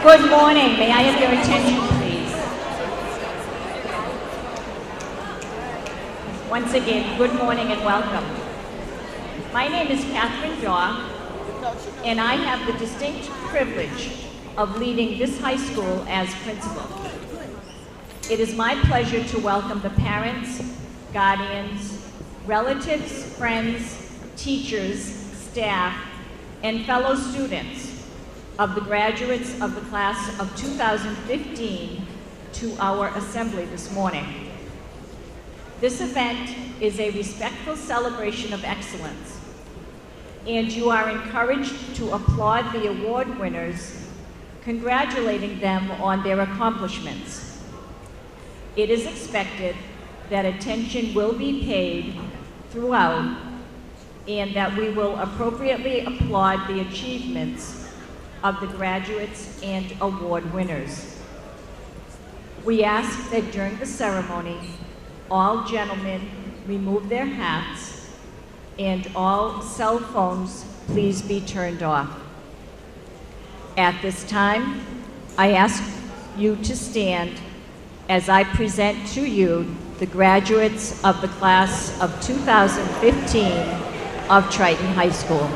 Good morning. May I have your attention, please? Once again, good morning and welcome. My name is Catherine Daw, and I have the distinct privilege of leading this high school as principal. It is my pleasure to welcome the parents, guardians, relatives, friends, teachers, staff, and fellow students of the graduates of the class of 2015 to our assembly this morning. This event is a respectful celebration of excellence, and you are encouraged to applaud the award winners, congratulating them on their accomplishments. It is expected that attention will be paid throughout and that we will appropriately applaud the achievements of the graduates and award winners. We ask that during the ceremony, all gentlemen remove their hats and all cell phones please be turned off. At this time, I ask you to stand as I present to you the graduates of the class of 2015 of Triton High School.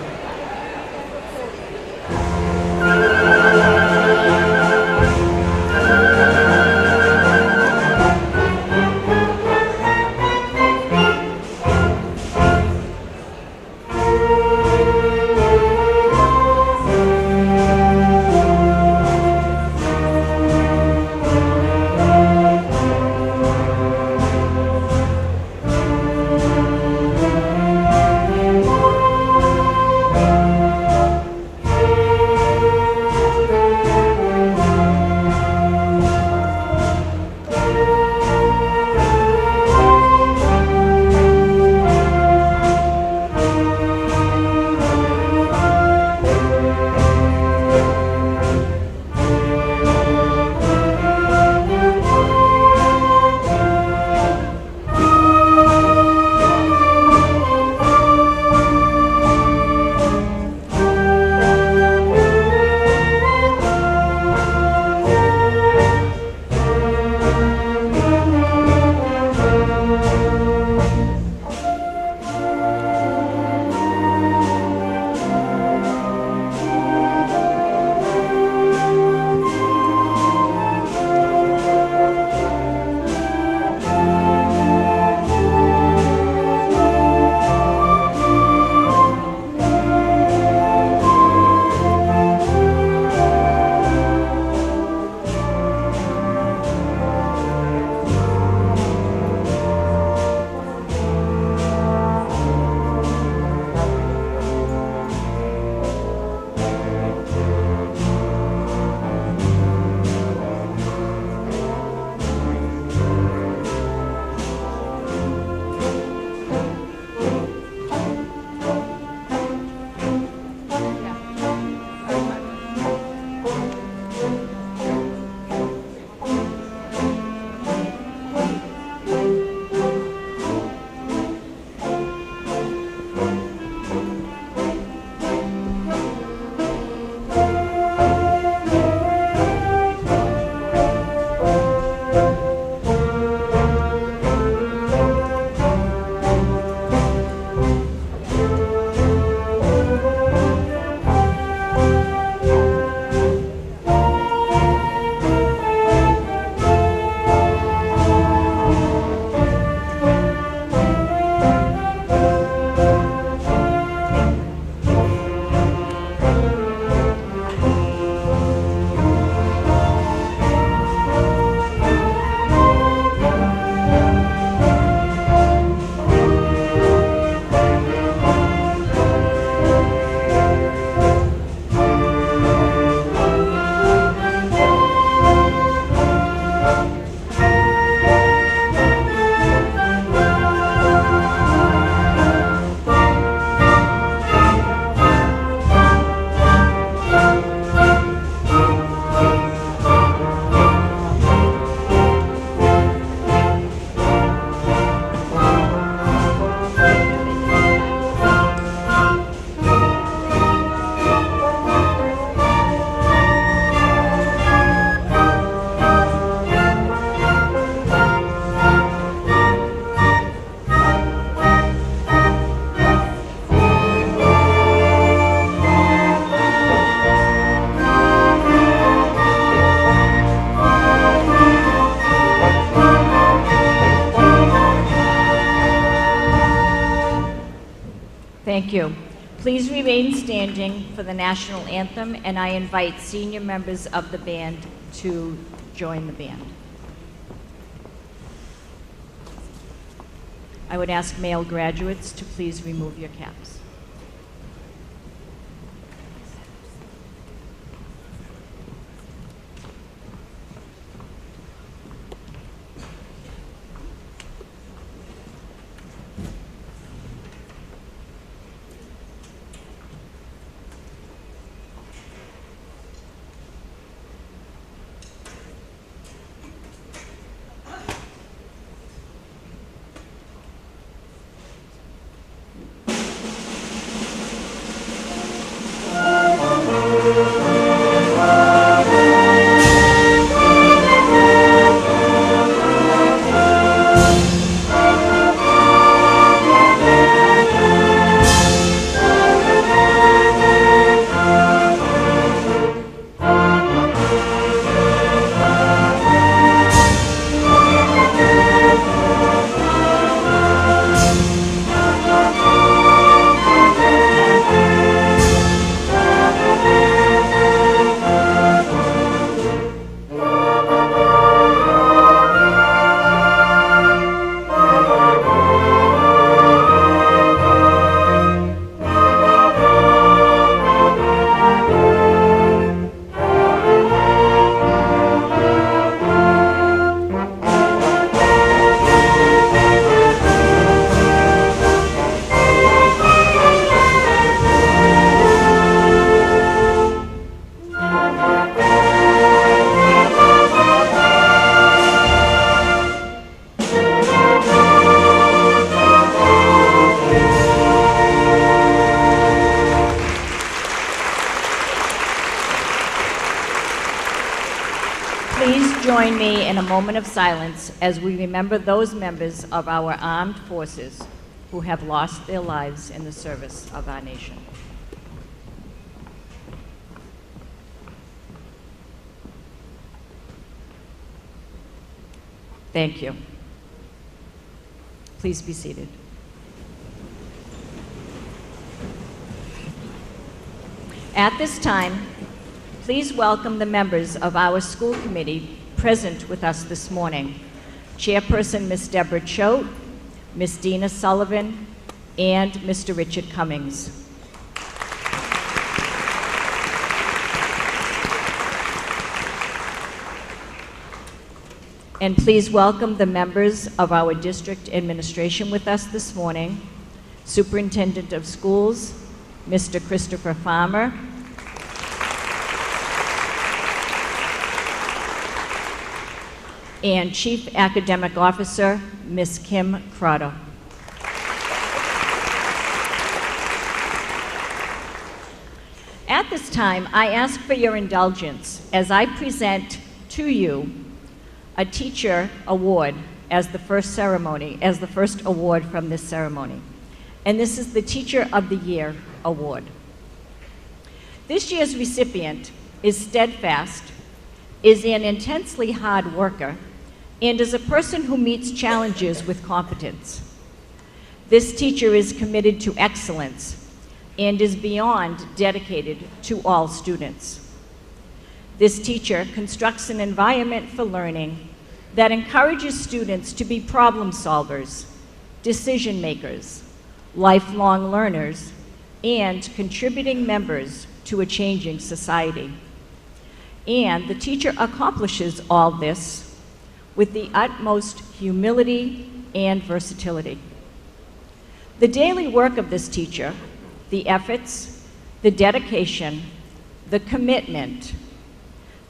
Thank you. Please remain standing for the national anthem, and I invite senior members of the band to join the band. I would ask male graduates to please remove your caps. Please join me in a moment of silence as we remember those members of our armed forces who have lost their lives in the service of our nation. Thank you. Please be seated. At this time, please welcome the members of our school committee present with us this morning. Chairperson Ms. Deborah Choate, Ms. Dina Sullivan, and Mr. Richard Cummings. And please welcome the members of our district administration with us this morning. Superintendent of Schools, Mr. Christopher Farmer, and Chief Academic Officer, Ms. Kim Crotto. At this time, I ask for your indulgence as I present to you a teacher award as the first award from this ceremony. And this is the Teacher of the Year Award. This year's recipient is steadfast, is an intensely hard worker, and is a person who meets challenges with competence. This teacher is committed to excellence and is beyond dedicated to all students. This teacher constructs an environment for learning that encourages students to be problem solvers, decision makers, lifelong learners, and contributing members to a changing society. And the teacher accomplishes all this with the utmost humility and versatility. The daily work of this teacher, the efforts, the dedication, the commitment,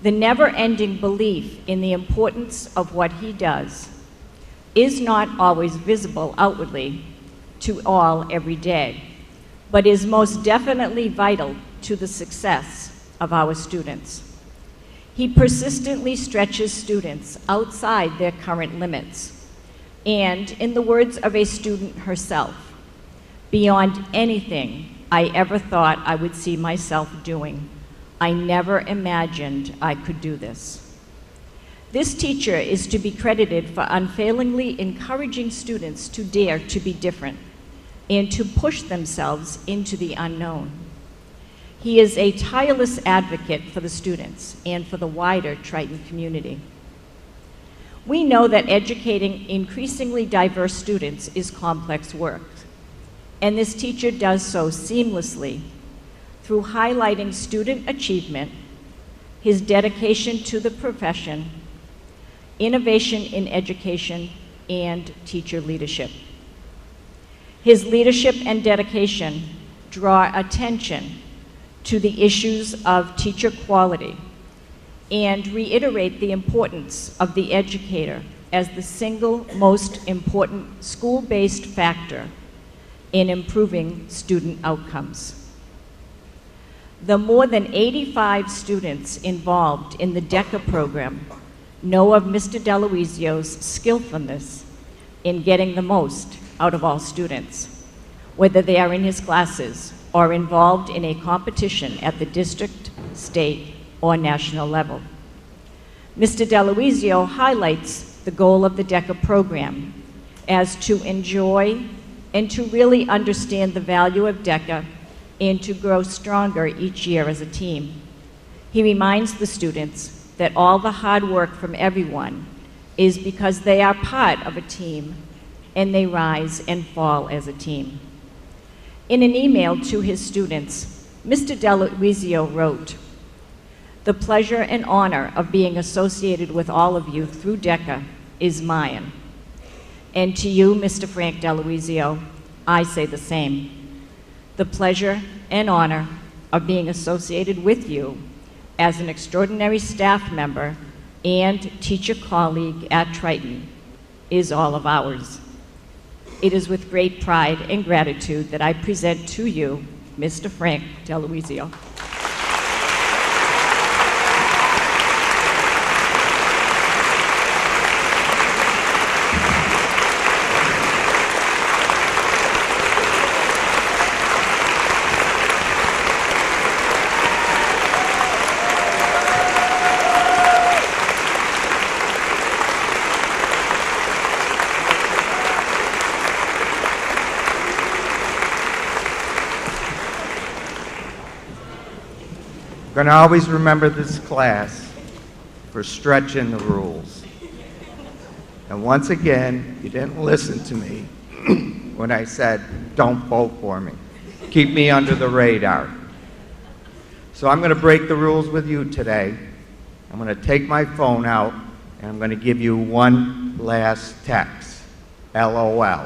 the never-ending belief in the importance of what he does is not always visible outwardly to all every day, but is most definitely vital to the success of our students. He persistently stretches students outside their current limits, and in the words of a student herself, beyond anything I ever thought I would see myself doing. I never imagined I could do this. This teacher is to be credited for unfailingly encouraging students to dare to be different, and to push themselves into the unknown. He is a tireless advocate for the students and for the wider Triton community. We know that educating increasingly diverse students is complex work, and this teacher does so seamlessly through highlighting student achievement, his dedication to the profession, innovation in education, and teacher leadership. His leadership and dedication draw attention to the issues of teacher quality and reiterate the importance of the educator as the single most important school-based factor in improving student outcomes. The more than 85 students involved in the DECA program know of Mr. Deloisio's skillfulness in getting the most out of all students, whether they are in his classes or involved in a competition at the district, state, or national level. Mr. Deloisio highlights the goal of the DECA program as to enjoy and to really understand the value of DECA and to grow stronger each year as a team. He reminds the students that all the hard work from everyone is because they are part of a team and they rise and fall as a team. In an email to his students, Mr. Deloisio wrote, "The pleasure and honor of being associated with all of you through DECA is mine. And to you, Mr. Frank Deloisio, I say the same. The pleasure and honor of being associated with you as an extraordinary staff member and teacher colleague at Triton is all of ours. It is with great pride and gratitude that I present to you Mr. Frank Deloisio." I'm going to always remember this class for stretching the rules. And once again, you didn't listen to me when I said, don't vote for me. Keep me under the radar. So I'm going to break the rules with you today. I'm going to take my phone out and I'm going to give you one last text. LOL.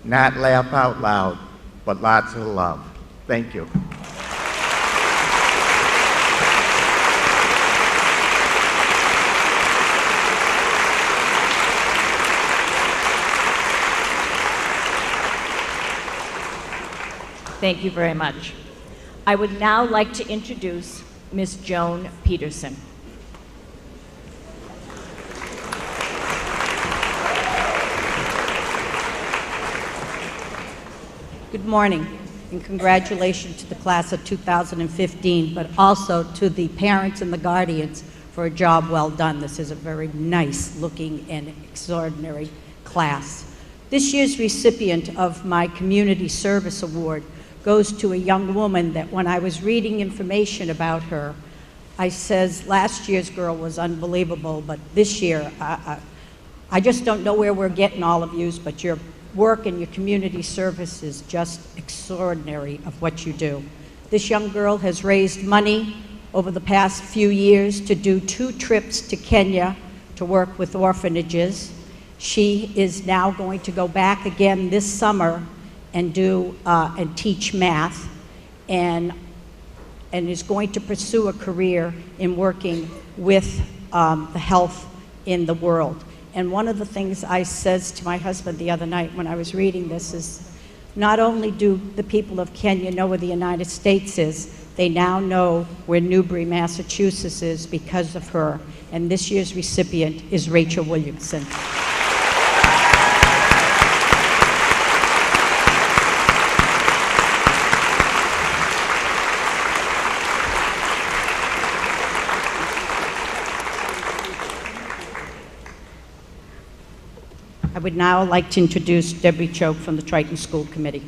Not laugh out loud, but lots of love. Thank you. Thank you very much. I would now like to introduce Ms. Joan Peterson. Good morning, and congratulations to the class of 2015, but also to the parents and the guardians for a job well done. This is a very nice looking and extraordinary class. This year's recipient of my Community Service Award goes to a young woman that when I was reading information about her, I says, last year's girl was unbelievable, but this year, I just don't know where we're getting all of yous, but your work and your community service is just extraordinary of what you do. This young girl has raised money over the past few years to do 2 trips to Kenya to work with orphanages. She is now going to go back again this summer and and teach math, and is going to pursue a career in working with the health in the world. And one of the things I says to my husband the other night when I was reading this is, not only do the people of Kenya know where the United States is, they now know where Newbury, Massachusetts is because of her. And this year's recipient is Rachel Williamson. I would now like to introduce Debbie Choke from the Triton School Committee.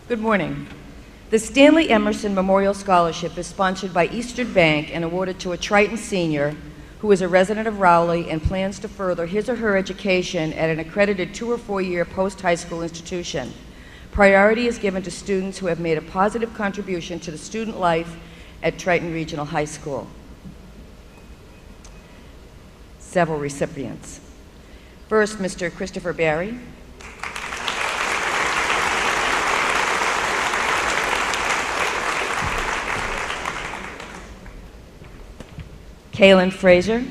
Good morning. The Stanley Emerson Memorial Scholarship is sponsored by Eastern Bank and awarded to a Triton senior who is a resident of Rowley and plans to further his or her education at an accredited 2- or 4-year post-high school institution. Priority is given to students who have made a positive contribution to the student life at Triton Regional High School. Several recipients. First, Mr. Christopher Barry. Kaylin Fraser.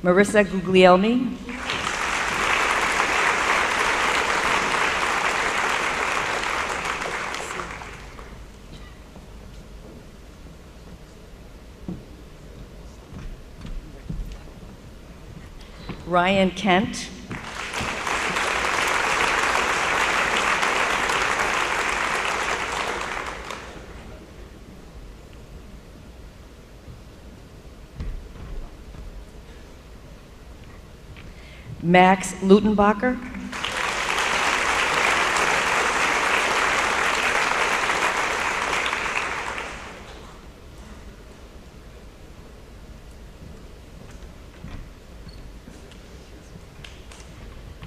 Marissa Guglielmi. Ryan Kent. Max Lutenbacher.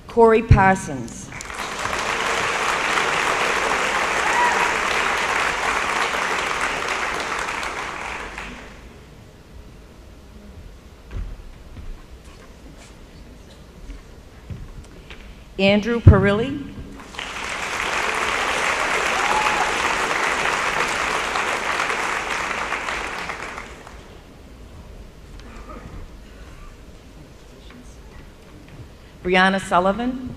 Corey Parsons. Andrew Perilli. Brianna Sullivan.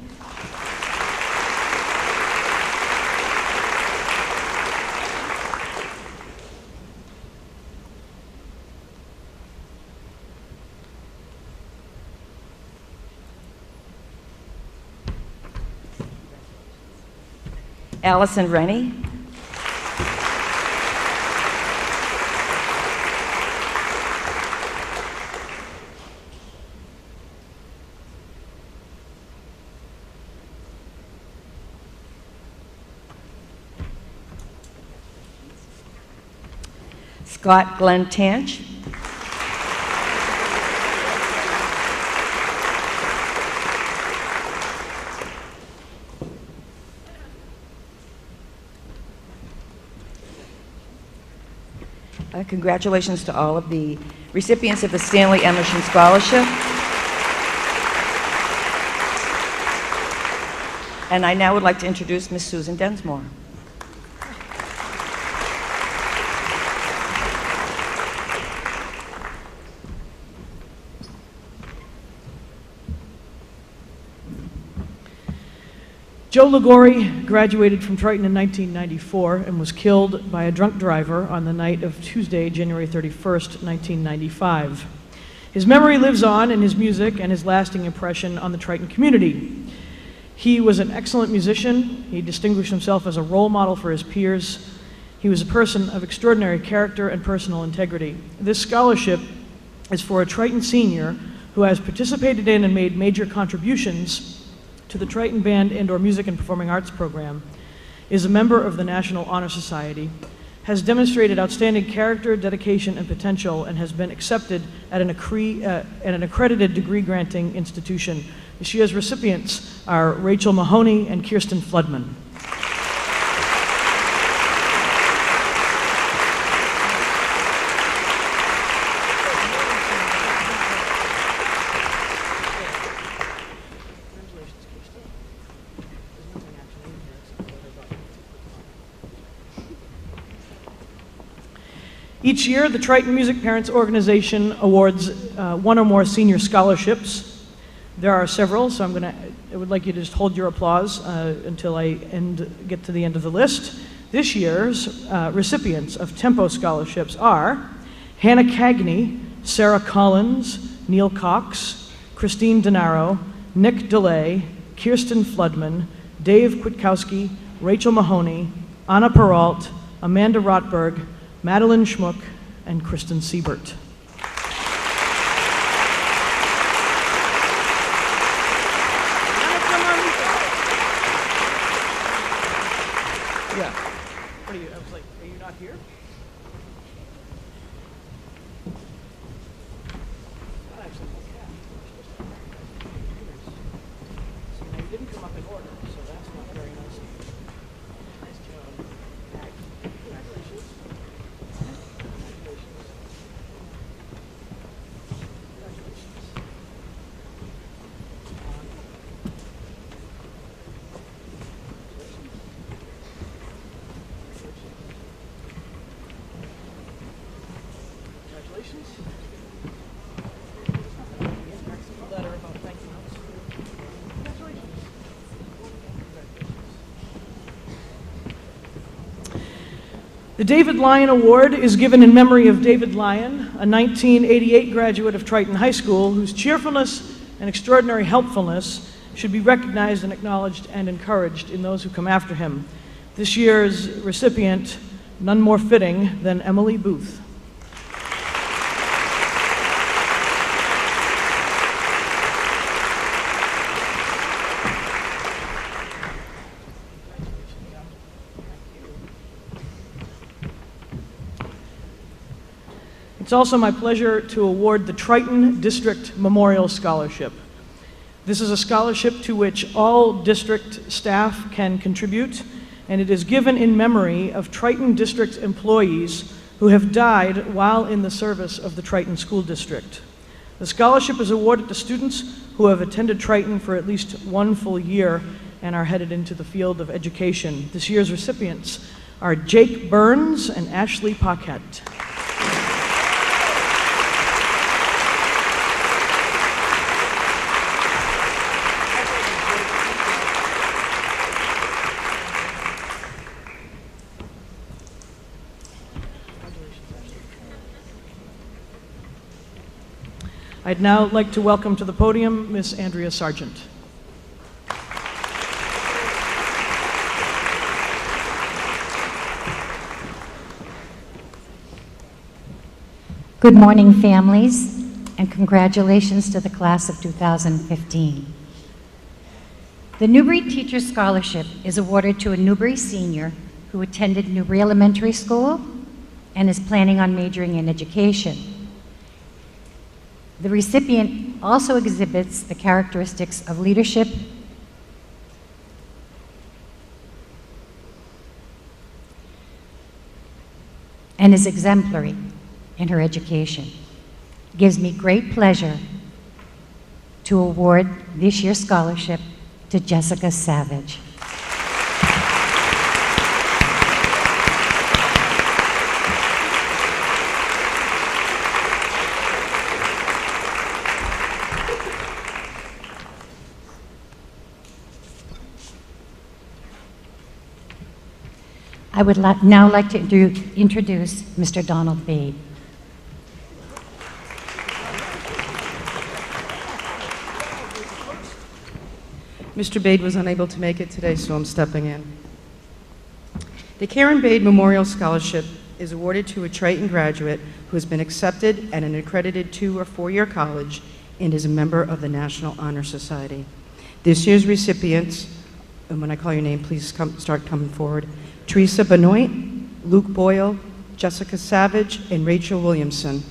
Allison Rennie. Scott Glenn Tanch. Congratulations to all of the recipients of the Stanley Emerson Scholarship. And I now would like to introduce Ms. Susan Densmore. Joe Ligori graduated from Triton in 1994 and was killed by a drunk driver on the night of Tuesday, January 31st, 1995. His memory lives on in his music and his lasting impression on the Triton community. He was an excellent musician. He distinguished himself as a role model for his peers. He was a person of extraordinary character and personal integrity. This scholarship is for a Triton senior who has participated in and made major contributions to the Triton Band and/or Music and Performing Arts program, is a member of the National Honor Society, has demonstrated outstanding character, dedication, and potential, and has been accepted at an accredited degree-granting institution. This year's recipients are Rachel Mahoney and Kirsten Floodman. Each year, the Triton Music Parents Organization awards one or more senior scholarships. There are several, so I would like you to just hold your applause until I get to the end of the list. This year's recipients of Tempo scholarships are Hannah Cagney, Sarah Collins, Neil Cox, Christine Denaro, Nick DeLay, Kirsten Floodman, Dave Kwiatkowski, Rachel Mahoney, Anna Peralt, Amanda Rotberg, Madeline Schmuck, and Kristen Siebert. Yeah. What are you? I was like, are you not here? Not actually. So now you didn't come up in order, so that's not very nice. Nice job. Congratulations. Congratulations. Letter about thank you notes. Congratulations. The David Lyon Award is given in memory of David Lyon, a 1988 graduate of Triton High School whose cheerfulness and extraordinary helpfulness should be recognized and acknowledged and encouraged in those who come after him. This year's recipient, none more fitting than Emily Booth. It's also my pleasure to award the Triton District Memorial Scholarship. This is a scholarship to which all district staff can contribute, and it is given in memory of Triton District employees who have died while in the service of the Triton School District. The scholarship is awarded to students who have attended Triton for at least one full year and are headed into the field of education. This year's recipients are Jake Burns and Ashley Paquette. I'd now like to welcome to the podium Miss Andrea Sargent. Good morning, families, and congratulations to the class of 2015. The Newbury Teacher Scholarship is awarded to a Newbury senior who attended Newbury Elementary School and is planning on majoring in education. The recipient also exhibits the characteristics of leadership and is exemplary in her education. It gives me great pleasure to award this year's scholarship to Jessica Savage. I would now like to introduce Mr. Donald Bade. Mr. Bade was unable to make it today, so I'm stepping in. The Karen Bade Memorial Scholarship is awarded to a Triton graduate who has been accepted at an accredited 2- or 4-year college and is a member of the National Honor Society. This year's recipients, and when I call your name, please start coming forward. Teresa Benoit, Luke Boyle, Jessica Savage, and Rachel Williamson.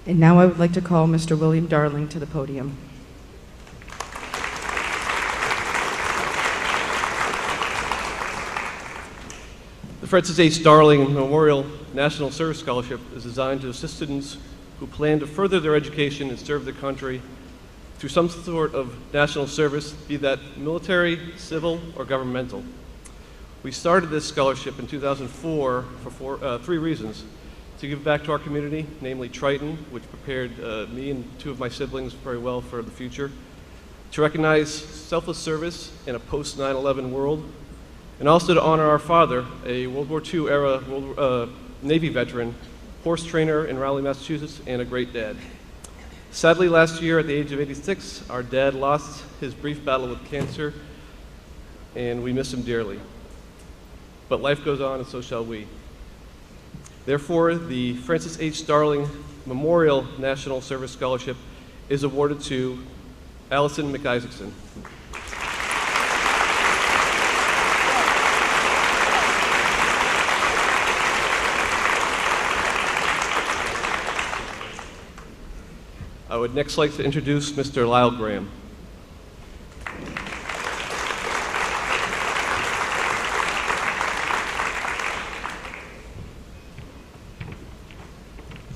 And now I would like to call Mr. William Darling to the podium. The Francis H. Darling Memorial National Service Scholarship is designed to assist students who plan to further their education and serve the country through some sort of national service, be that military, civil, or governmental. We started this scholarship in 2004 for three reasons. To give back to our community, namely Triton, which prepared me and two of my siblings very well for the future. To recognize selfless service in a post-9/11 world, and also to honor our father, a World War II era Navy veteran, horse trainer in Raleigh, Massachusetts, and a great dad. Sadly, last year at the age of 86, our dad lost his brief battle with cancer, and we miss him dearly. But life goes on, and so shall we. Therefore, the Francis H. Starling Memorial National Service Scholarship is awarded to Allison McIsaacson. I would next like to introduce Mr. Lyle Graham.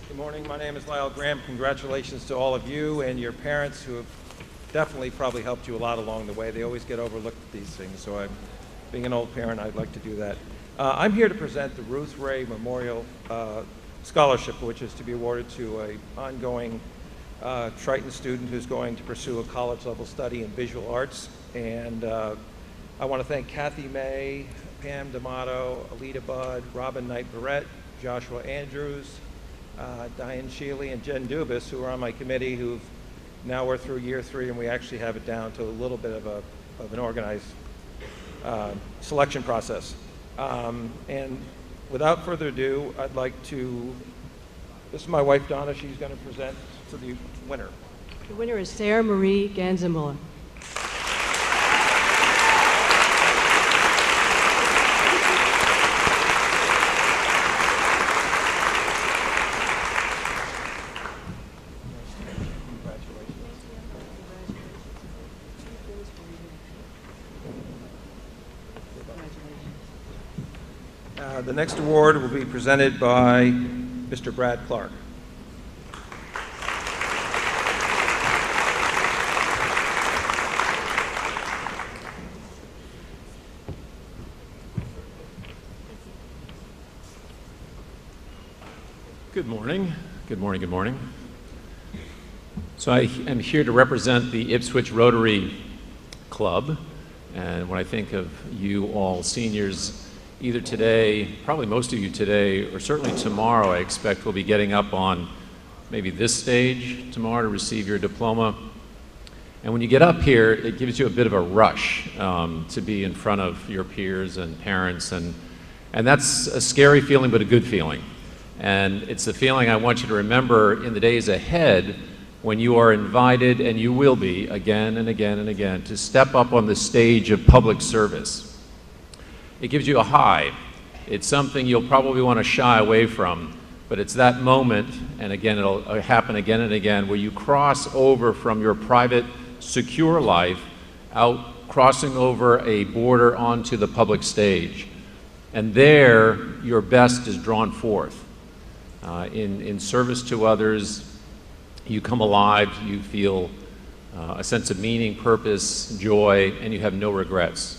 Good morning. My name is Lyle Graham. Congratulations to all of you and your parents who have definitely probably helped you a lot along the way. They always get overlooked at these things, so being an old parent, I'd like to do that. I'm here to present the Ruth Ray Memorial Scholarship, which is to be awarded to an ongoing Triton student who's going to pursue a college-level study in visual arts. And I want to thank Kathy May, Pam D'Amato, Alita Budd, Robin Knight-Barrett, Joshua Andrews, Diane Shealy, and Jen Dubas, who are on my committee, who've now we're through year 3, and we actually have it down to a little bit of an organized selection process. And without further ado, I'd like to, this is my wife Donna, she's going to present to the winner. The winner is Sarah Marie Ganzenmuller. The next award will be presented by Mr. Brad Clark. Good morning. Good morning. Good morning. So I am here to represent the Ipswich Rotary Club, and when I think of you all seniors, either today, probably most of you today, or certainly tomorrow, I expect will be getting up on maybe this stage tomorrow to receive your diploma. And when you get up here, it gives you a bit of a rush to be in front of your peers and parents, and that's a scary feeling, but a good feeling. And it's a feeling I want you to remember in the days ahead when you are invited, and you will be again and again and again, to step up on the stage of public service. It gives you a high. It's something you'll probably want to shy away from, but it's that moment, and again, it'll happen again and again, where you cross over from your private, secure life out, crossing over a border onto the public stage. And there, your best is drawn forth. In service to others, you come alive, you feel a sense of meaning, purpose, joy, and you have no regrets.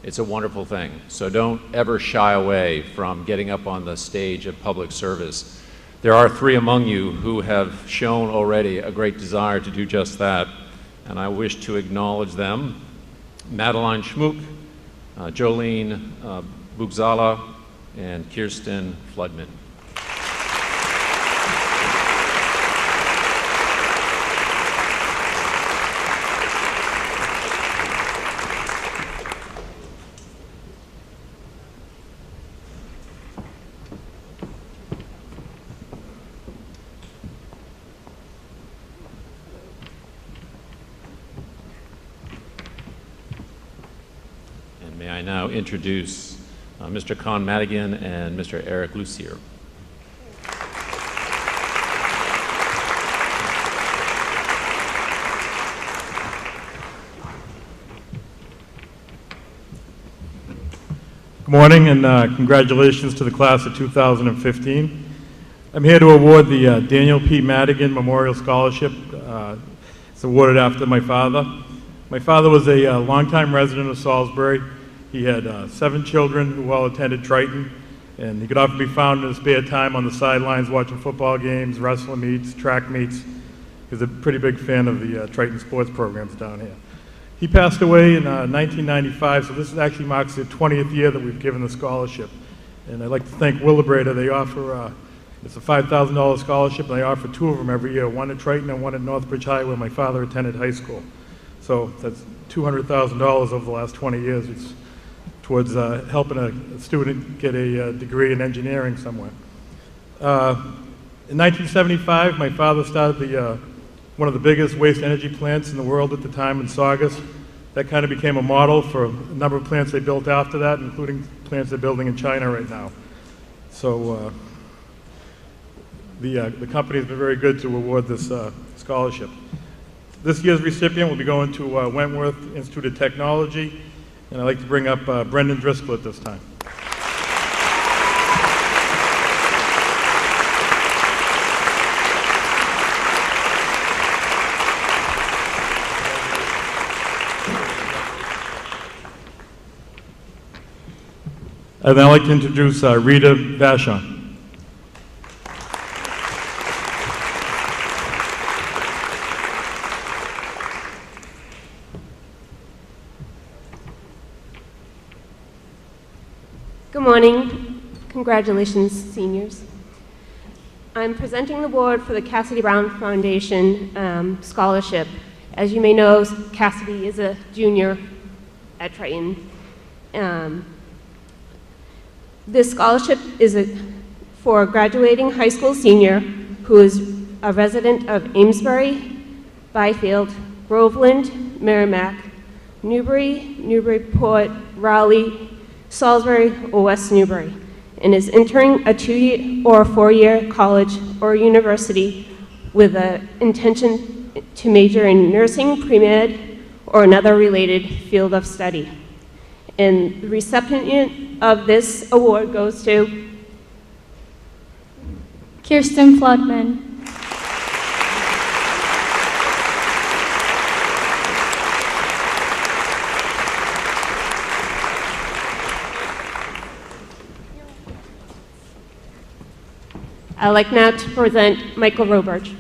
It's a wonderful thing. So don't ever shy away from getting up on the stage of public service. There are 3 among you who have shown already a great desire to do just that, and I wish to acknowledge them. Madeline Schmook, Jolene Bugzala, and Kirsten Floodman. May I now introduce Mr. Con Madigan and Mr. Eric Lucier. Good morning, and congratulations to the class of 2015. I'm here to award the Daniel P. Madigan Memorial Scholarship. It's awarded after my father. My father was a longtime resident of Salisbury. He had 7 children who all attended Triton, and he could often be found in his spare time on the sidelines watching football games, wrestling meets, track meets. He's a pretty big fan of the Triton sports programs down here. He passed away in 1995, so this actually marks the 20th year that we've given the scholarship. And I'd like to thank Willabretta. They offer, it's a $5,000 scholarship, and they offer 2 of them every year, one at Triton and one at Northbridge High, where my father attended high school. So that's $200,000 over the last 20 years. It's towards helping a student get a degree in engineering somewhere. In 1975, my father started one of the biggest waste energy plants in the world at the time in Saugus. That kind of became a model for a number of plants they built after that, including plants they're building in China right now. So the company has been very good to award this scholarship. This year's recipient will be going to Wentworth Institute of Technology, and I'd like to bring up Brendan Driscoll at this time. And I'd like to introduce Rita Vashon. Good morning. Congratulations, seniors. I'm presenting the award for the Cassidy Brown Foundation Scholarship. As you may know, Cassidy is a junior at Triton. This scholarship is for a graduating high school senior who is a resident of Amesbury, Byfield, Groveland, Merrimack, Newbury, Newburyport, Raleigh, Salisbury, or West Newbury, and is entering a 2-year or 4-year college or university with an intention to major in nursing, pre-med, or another related field of study. And the recipient of this award goes to Kirsten Floodman. I'd like now to present Michael Roberge.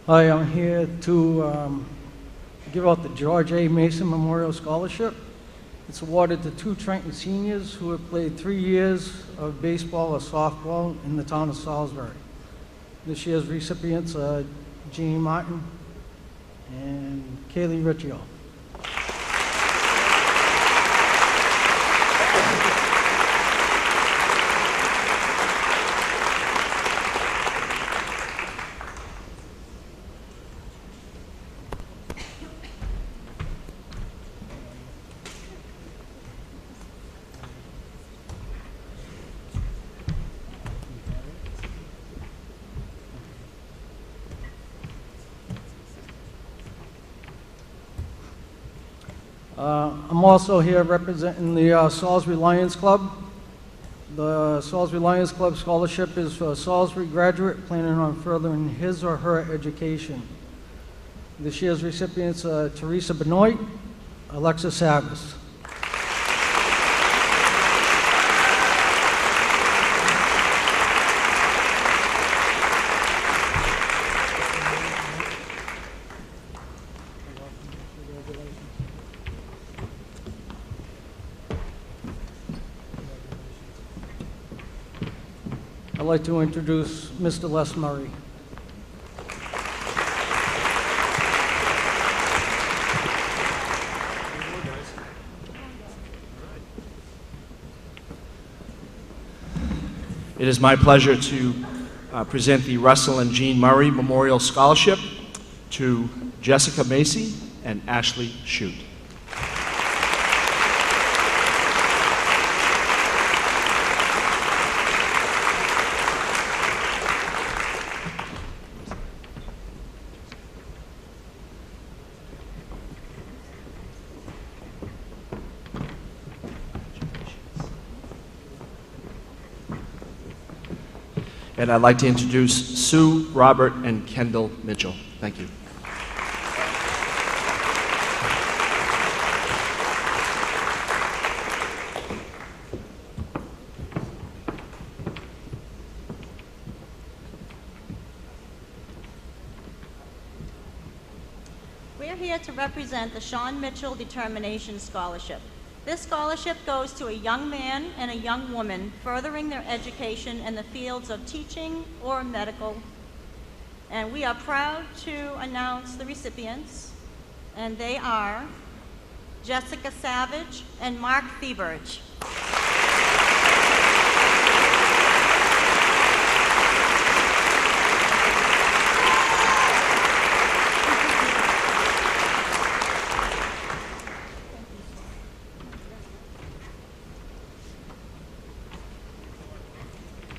Hi, I'm here to give out the George A. Mason Memorial Scholarship. It's awarded to 2 Triton seniors who have played 3 years of baseball or softball in the town of Salisbury. This year's recipients are Jean Martin and Kaylee Riccio. I'm also here representing the Salisbury Lions Club. The Salisbury Lions Club scholarship is for a Salisbury graduate planning on furthering his or her education. This year's recipients are Teresa Benoit, Alexis Harris. I'd like to introduce Mr. Les Murray. It is my pleasure to present the Russell and Jean Murray Memorial Scholarship to Jessica Macy and Ashley Shute. And I'd like to introduce Sue, Robert, and Kendall Mitchell. Thank you. We're here to represent the Sean Mitchell Determination Scholarship. This scholarship goes to a young man and a young woman furthering their education in the fields of teaching or medical. And we are proud to announce the recipients, and they are Jessica Savage and Mark Thieberge.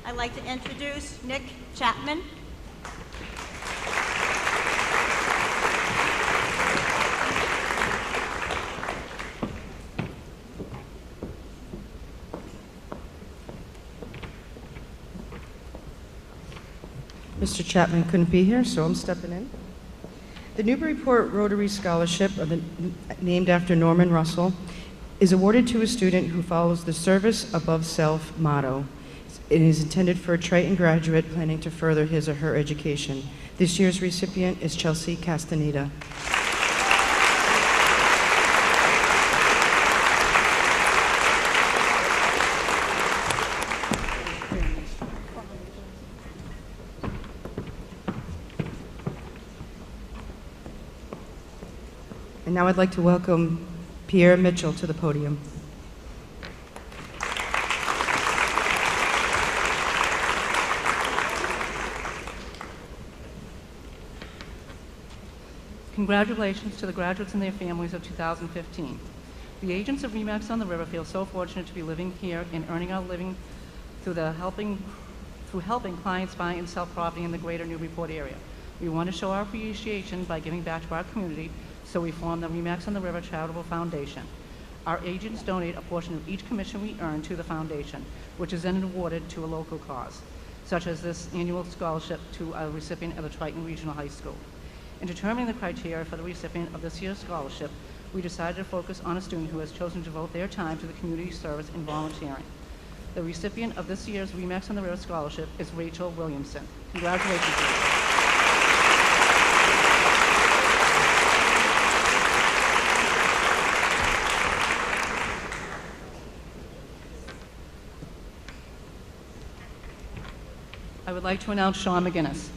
I'd like to introduce Nick Chapman. Mr. Chapman couldn't be here, so I'm stepping in. The Newburyport Rotary Scholarship, named after Norman Russell, is awarded to a student who follows the service above self motto. It is intended for a Triton graduate planning to further his or her education. This year's recipient is Chelsea Castaneda. And now I'd like to welcome Pierre Mitchell to the podium. Congratulations to the graduates and their families of 2015. The agents of RE/MAX on the River feel so fortunate to be living here and earning our living through helping clients buy and sell property in the greater Newburyport area. We want to show our appreciation by giving back to our community, so we formed the RE/MAX on the River Charitable Foundation. Our agents donate a portion of each commission we earn to the foundation, which is then awarded to a local cause, such as this annual scholarship to a recipient of the Triton Regional High School. In determining the criteria for the recipient of this year's scholarship, we decided to focus on a student who has chosen to devote their time to the community service and volunteering. The recipient of this year's RE/MAX on the River Scholarship is Rachel Williamson. Congratulations, Rachel. I would like to announce Sean McGinnis.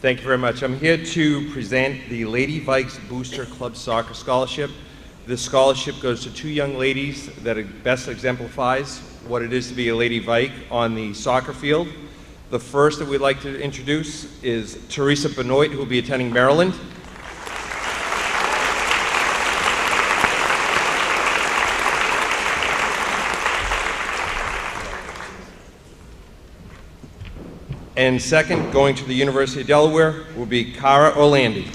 Thank you very much. I'm here to present the Lady Vikes Booster Club Soccer Scholarship. This scholarship goes to two young ladies that best exemplifies what it is to be a Lady Vike on the soccer field. The first that we'd like to introduce is Teresa Benoit, who will be attending Maryland. And second, going to the University of Delaware, will be Cara Orlandi.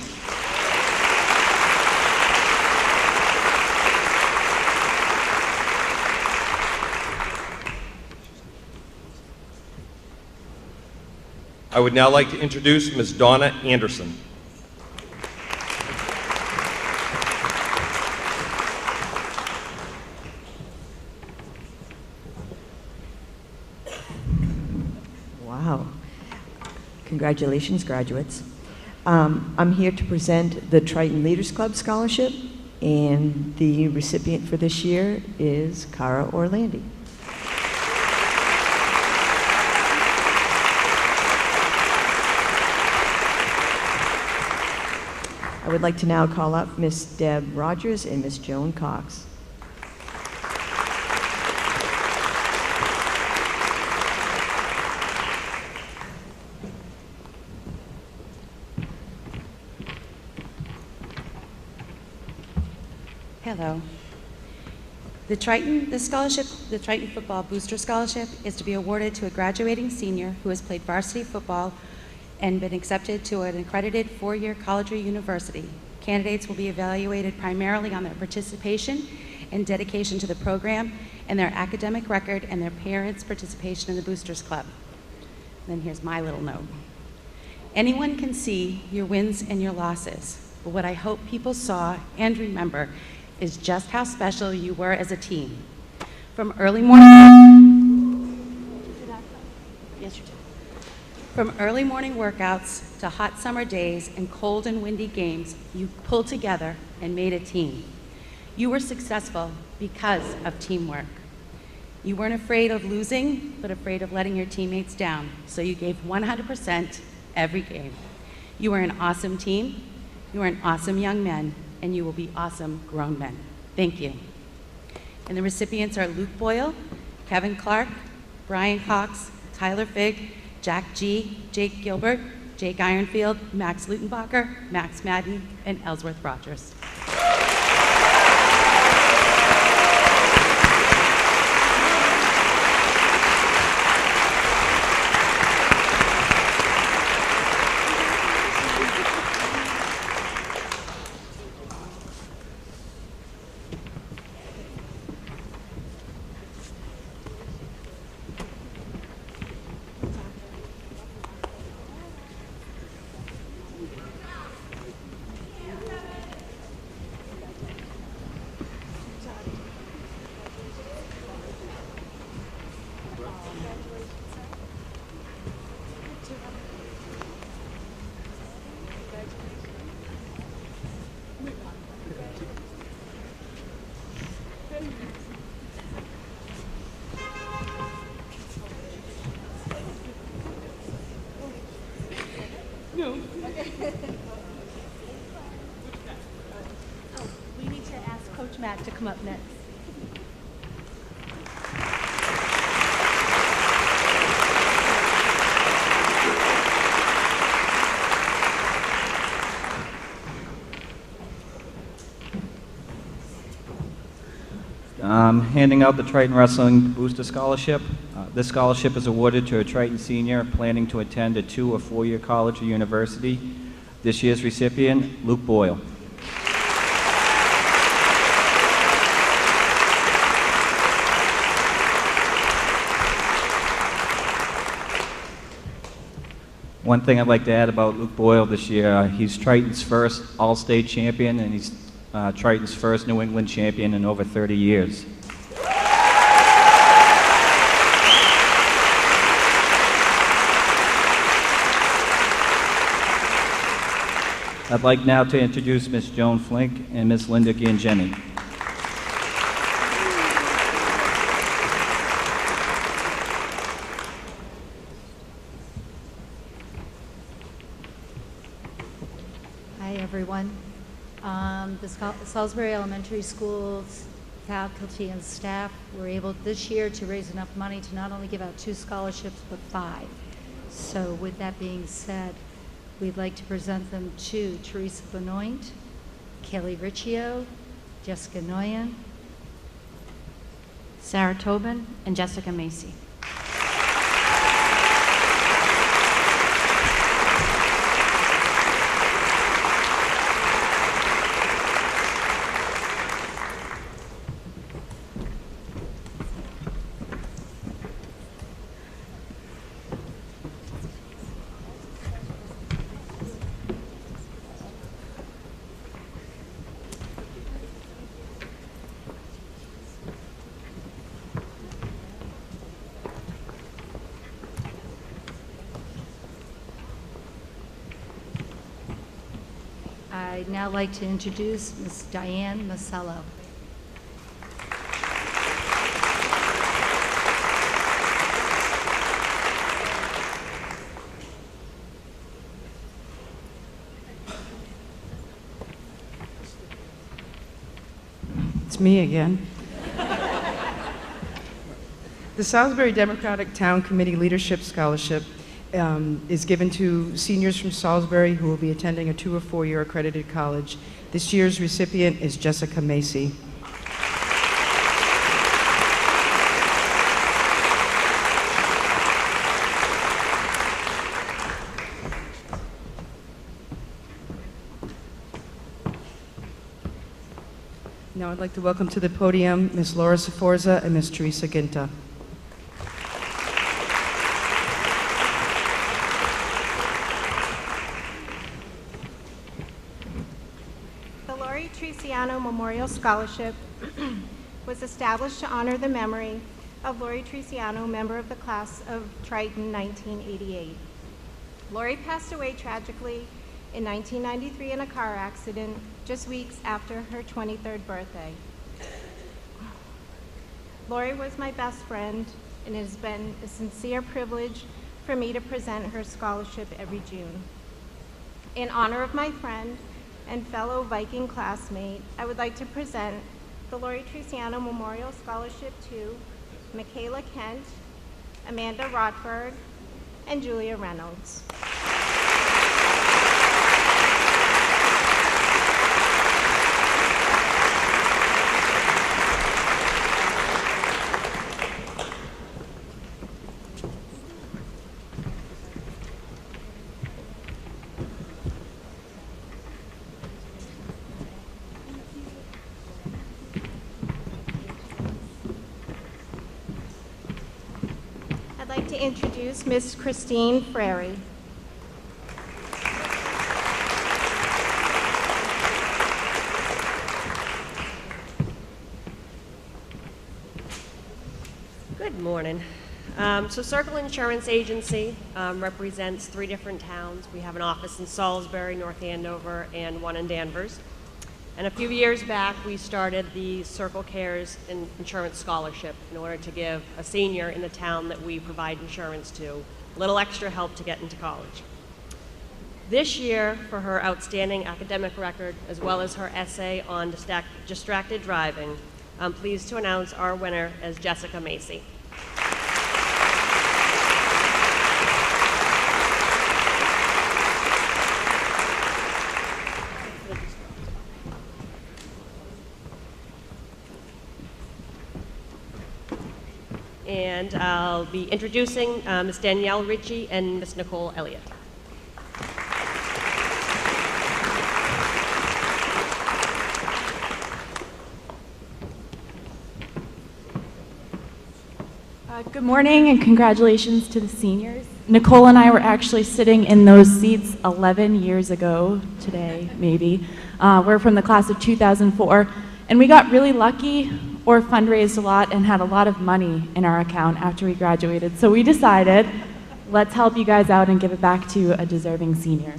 I would now like to introduce Ms. Donna Anderson. Wow. Congratulations, graduates. I'm here to present the Triton Leaders Club Scholarship, and the recipient for this year is Cara Orlandi. I would like to now call up Miss Deb Rogers and Miss Joan Cox. Hello. The Triton Football Booster Scholarship is to be awarded to a graduating senior who has played varsity football and been accepted to an accredited four-year college or university. Candidates will be evaluated primarily on their participation and dedication to the program and their academic record and their parents' participation in the Boosters Club. And then here's my little note. Anyone can see your wins and your losses, but what I hope people saw and remember is just how special you were as a team. From early morning workouts to hot summer days and cold and windy games, you pulled together and made a team. You were successful because of teamwork. You weren't afraid of losing, but afraid of letting your teammates down, so you gave 100% every game. You were an awesome team, you are an awesome young men, and you will be awesome grown men. Thank you. And the recipients are Luke Boyle, Kevin Clark, Brian Cox, Tyler Figg, Jack G., Jake Gilbert, Jake Ironfield, Max Lutenbacher, Max Madden, and Ellsworth Rogers. No. Oh, we need to ask Coach Matt to come up next. Handing out the Triton Wrestling Booster Scholarship. This scholarship is awarded to a Triton senior planning to attend a 2- or 4-year college or university. This year's recipient, Luke Boyle. One thing I'd like to add about Luke Boyle this year, he's Triton's first All-State champion, and he's Triton's first New England champion in over 30 years. I'd like now to introduce Ms. Joan Flink and Ms. Linda Gangemi. Hi, everyone. The Salisbury Elementary School's faculty and staff were able this year to raise enough money to not only give out 2 scholarships, but 5. So with that being said, we'd like to present them to Teresa Benoit, Kelly Riccio, Jessica Noyan, Sarah Tobin, and Jessica Macy. I'd now like to introduce Ms. Diane Masello. It's me again. The Salisbury Democratic Town Committee Leadership Scholarship is given to seniors from Salisbury who will be attending a 2- or 4-year accredited college. This year's recipient is Jessica Macy. Now I'd like to welcome to the podium Ms. Laura Sforza and Ms. Teresa Ginta. The Laurie Triciano Memorial Scholarship was established to honor the memory of Laurie Triciano, member of the class of Triton 1988. Laurie passed away tragically in 1993 in a car accident just weeks after her 23rd birthday. Laurie was my best friend, and it has been a sincere privilege for me to present her scholarship every June. In honor of my friend and fellow Viking classmate, I would like to present the Laurie Triciano Memorial Scholarship to Michaela Kent, Amanda Rotberg, and Julia Reynolds. I'd like to introduce Miss Christine Frary. Good morning. So Circle Insurance Agency represents 3 different towns. We have an office in Salisbury, North Andover, and one in Danvers. And a few years back, we started the Circle Cares Insurance Scholarship in order to give a senior in the town that we provide insurance to a little extra help to get into college. This year, for her outstanding academic record, as well as her essay on distracted driving, I'm pleased to announce our winner as Jessica Macy. And I'll be introducing Ms. Danielle Ritchie and Ms. Nicole Elliott. Good morning and congratulations to the seniors. Nicole and I were actually sitting in those seats 11 years ago today, maybe. We're from the class of 2004, and we got really lucky or fundraised a lot and had a lot of money in our account after we graduated. So we decided, let's help you guys out and give it back to a deserving senior.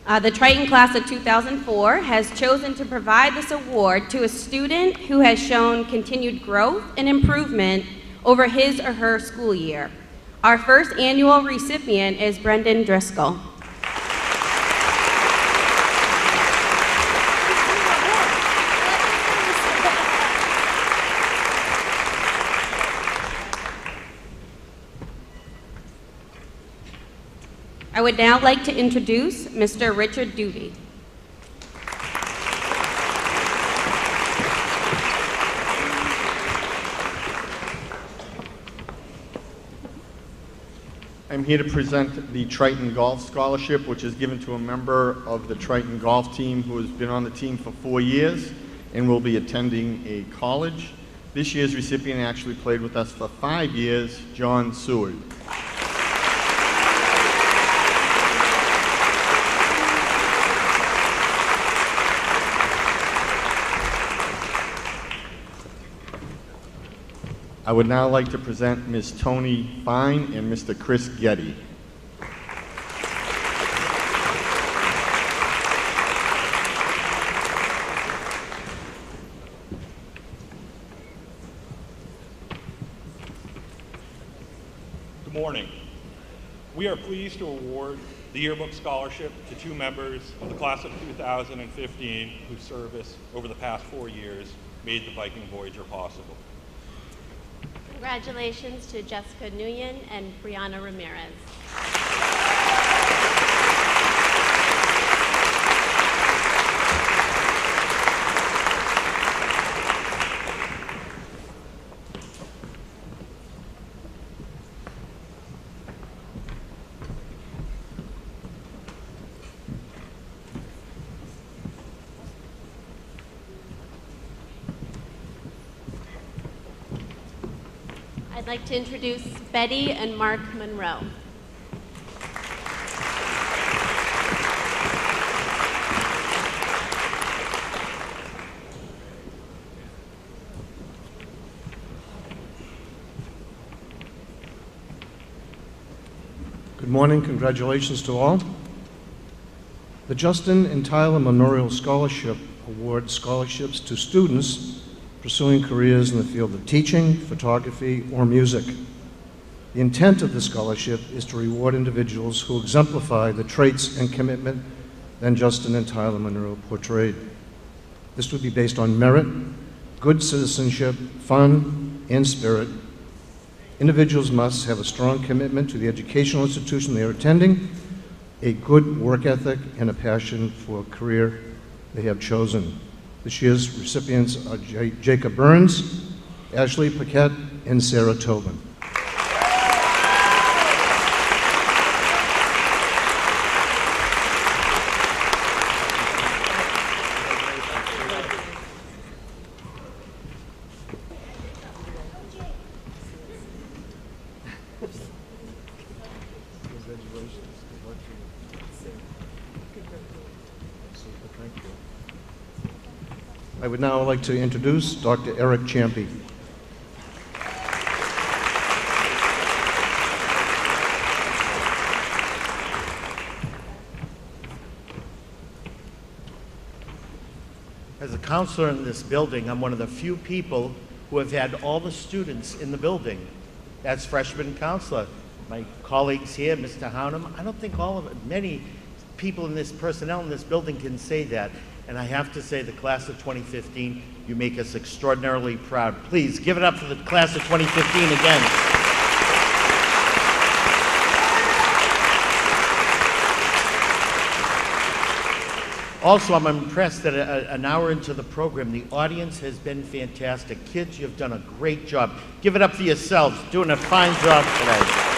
The Triton class of 2004 has chosen to provide this award to a student who has shown continued growth and improvement over his or her school year. Our first annual recipient is Brendan Driscoll. I would now like to introduce Mr. Richard Doody. I'm here to present the Triton Golf Scholarship, which is given to a member of the Triton Golf team who has been on the team for 4 years and will be attending a college. This year's recipient actually played with us for 5 years, John Seward. I would now like to present Ms. Tony Fine and Mr. Chris Getty. Good morning. We are pleased to award the Yearbook Scholarship to 2 members of the class of 2015 whose service over the past 4 years made the Viking Voyager possible. Congratulations to Jessica Nguyen and Brianna Ramirez. I'd like to introduce Betty and Mark Monroe. Good morning. Congratulations to all. The Justin and Tyler Memorial Scholarship awards scholarships to students pursuing careers in the field of teaching, photography, or music. The intent of the scholarship is to reward individuals who exemplify the traits and commitment that Justin and Tyler Monroe portrayed. This would be based on merit, good citizenship, fun, and spirit. Individuals must have a strong commitment to the educational institution they are attending, a good work ethic, and a passion for a career they have chosen. This year's recipients are Jacob Burns, Ashley Paquette, and Sarah Tobin. I would now like to introduce Dr. Eric Champy. As a counselor in this building, I'm one of the few people who have had all the students in the building as freshman counselor. My colleagues here, Mr. Hounham, I don't think many people in this, personnel in this building can say that. And I have to say, the class of 2015, you make us extraordinarily proud. Please give it up for the class of 2015 again. Also, I'm impressed that an hour into the program, the audience has been fantastic. Kids, you've done a great job. Give it up for yourselves, doing a fine job today.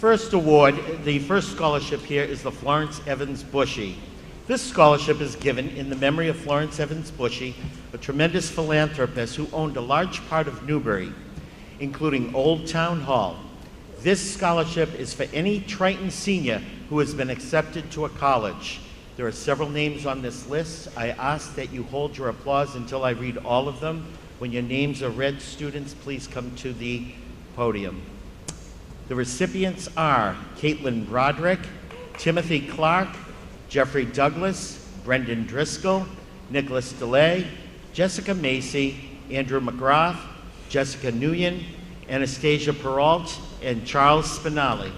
First award, the first scholarship here is the Florence Evans Bushy. This scholarship is given in the memory of Florence Evans Bushy, a tremendous philanthropist who owned a large part of Newbury, including Old Town Hall. This scholarship is for any Triton senior who has been accepted to a college. There are several names on this list. I ask that you hold your applause until I read all of them. When your names are read, students, please come to the podium. The recipients are Caitlin Broderick, Timothy Clark, Jeffrey Douglas, Brendan Driscoll, Nicholas DeLay, Jessica Macy, Andrew McGrath, Jessica Nguyen, Anastasia Peralt, and Charles Spinelli.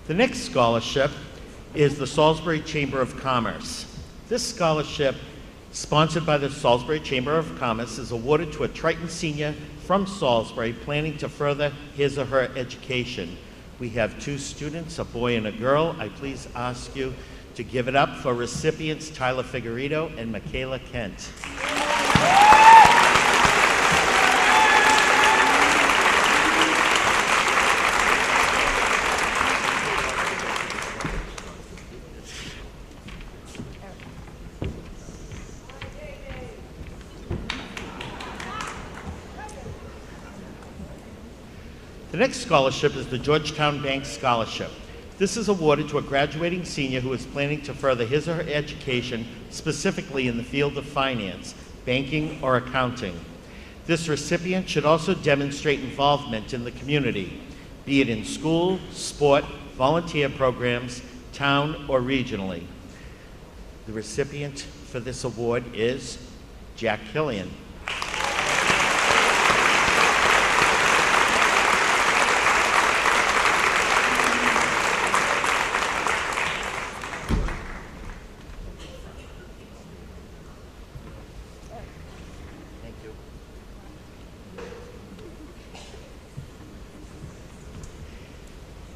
The next scholarship is the Salisbury Chamber of Commerce. This scholarship, sponsored by the Salisbury Chamber of Commerce, is awarded to a Triton senior from Salisbury planning to further his or her education. We have two students, a boy and a girl. I please ask you to give it up for recipients Tyler Figueredo and Michaela Kent. The next scholarship is the Georgetown Bank Scholarship. This is awarded to a graduating senior who is planning to further his or her education, specifically in the field of finance, banking, or accounting. This recipient should also demonstrate involvement in the community, be it in school, sport, volunteer programs, town, or regionally. The recipient for this award is Jack Killian.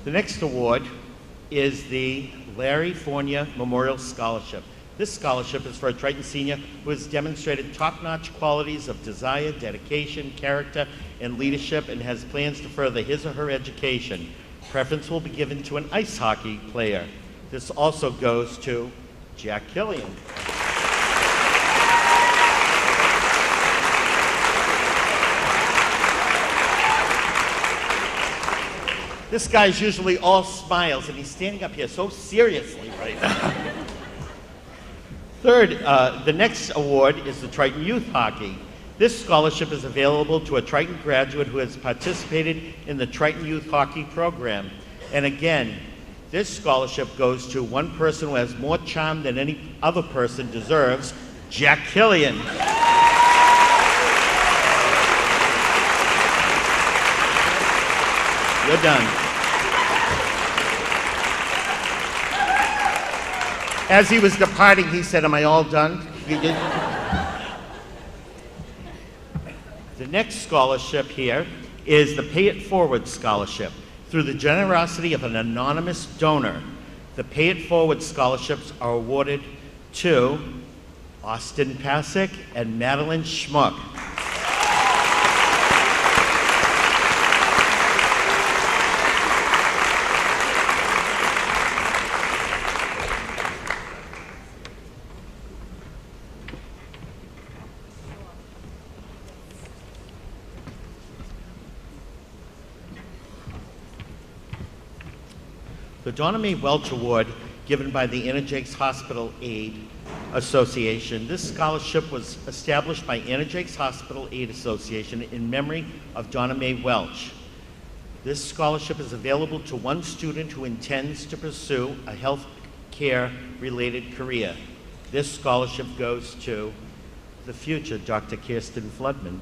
The next award is the Larry Fournier Memorial Scholarship. This scholarship is for a Triton senior who has demonstrated top-notch qualities of desire, dedication, character, and leadership, and has plans to further his or her education. Preference will be given to an ice hockey player. This also goes to Jack Killian. This guy's usually all smiles, and he's standing up here so seriously right now. Third, the next award is the Triton Youth Hockey. This scholarship is available to a Triton graduate who has participated in the Triton Youth Hockey program. And again, this scholarship goes to one person who has more charm than any other person deserves, Jack Killian. You're done. As he was departing, he said, "Am I all done?" The next scholarship here is the Pay It Forward Scholarship. Through the generosity of an anonymous donor, the Pay It Forward scholarships are awarded to Austin Pasick and Madeline Schmuck. The Donna Mae Welch Award, given by the Anna Jakes Hospital Aid Association. This scholarship was established by Anna Jakes Hospital Aid Association in memory of Donna Mae Welch. This scholarship is available to one student who intends to pursue a health care related career. This scholarship goes to the future Dr. Kirsten Floodman.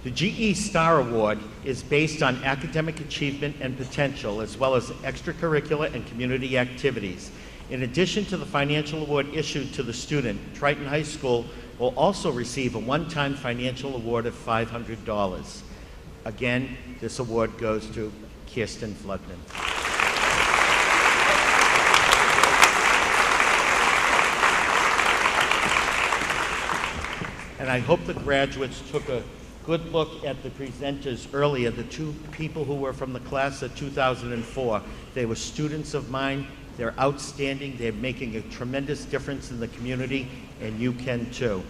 The GE Star Award is based on academic achievement and potential, as well as extracurricular and community activities. In addition to the financial award issued to the student, Triton High School will also receive a one-time financial award of $500. Again, this award goes to Kirsten Floodman. And I hope the graduates took a good look at the presenters earlier, the two people who were from the class of 2004. They were students of mine. They're outstanding. They're making a tremendous difference in the community, and you can too.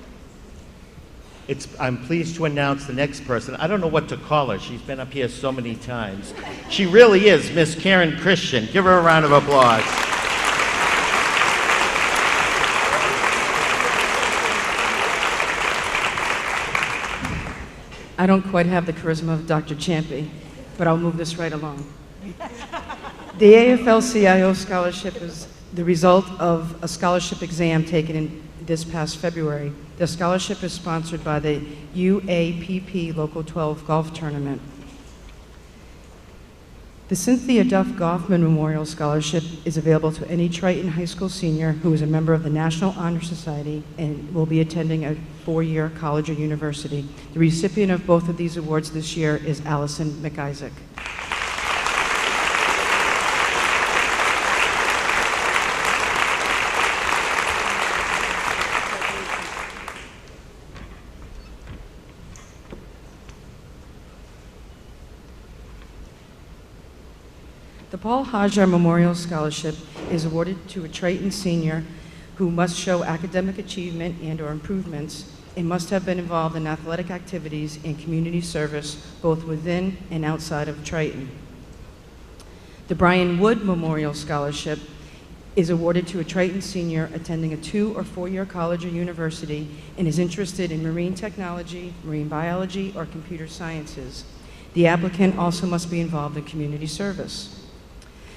I'm pleased to announce the next person. I don't know what to call her. She's been up here so many times. She really is Miss Karen Christian. Give her a round of applause. I don't quite have the charisma of Dr. Champy, but I'll move this right along. The AFL-CIO scholarship is the result of a scholarship exam taken in this past February. The scholarship is sponsored by the UAPP Local 12 Golf Tournament. The Cynthia Duff Goffman Memorial Scholarship is available to any Triton High School senior who is a member of the National Honor Society and will be attending a 4-year college or university. The recipient of both of these awards this year is Allison McIsaac. The Paul Hajar Memorial Scholarship is awarded to a Triton senior who must show academic achievement and/or improvements and must have been involved in athletic activities and community service both within and outside of Triton. The Brian Wood Memorial Scholarship is awarded to a Triton senior attending a 2- or 4-year college or university and is interested in marine technology, marine biology, or computer sciences. The applicant also must be involved in community service.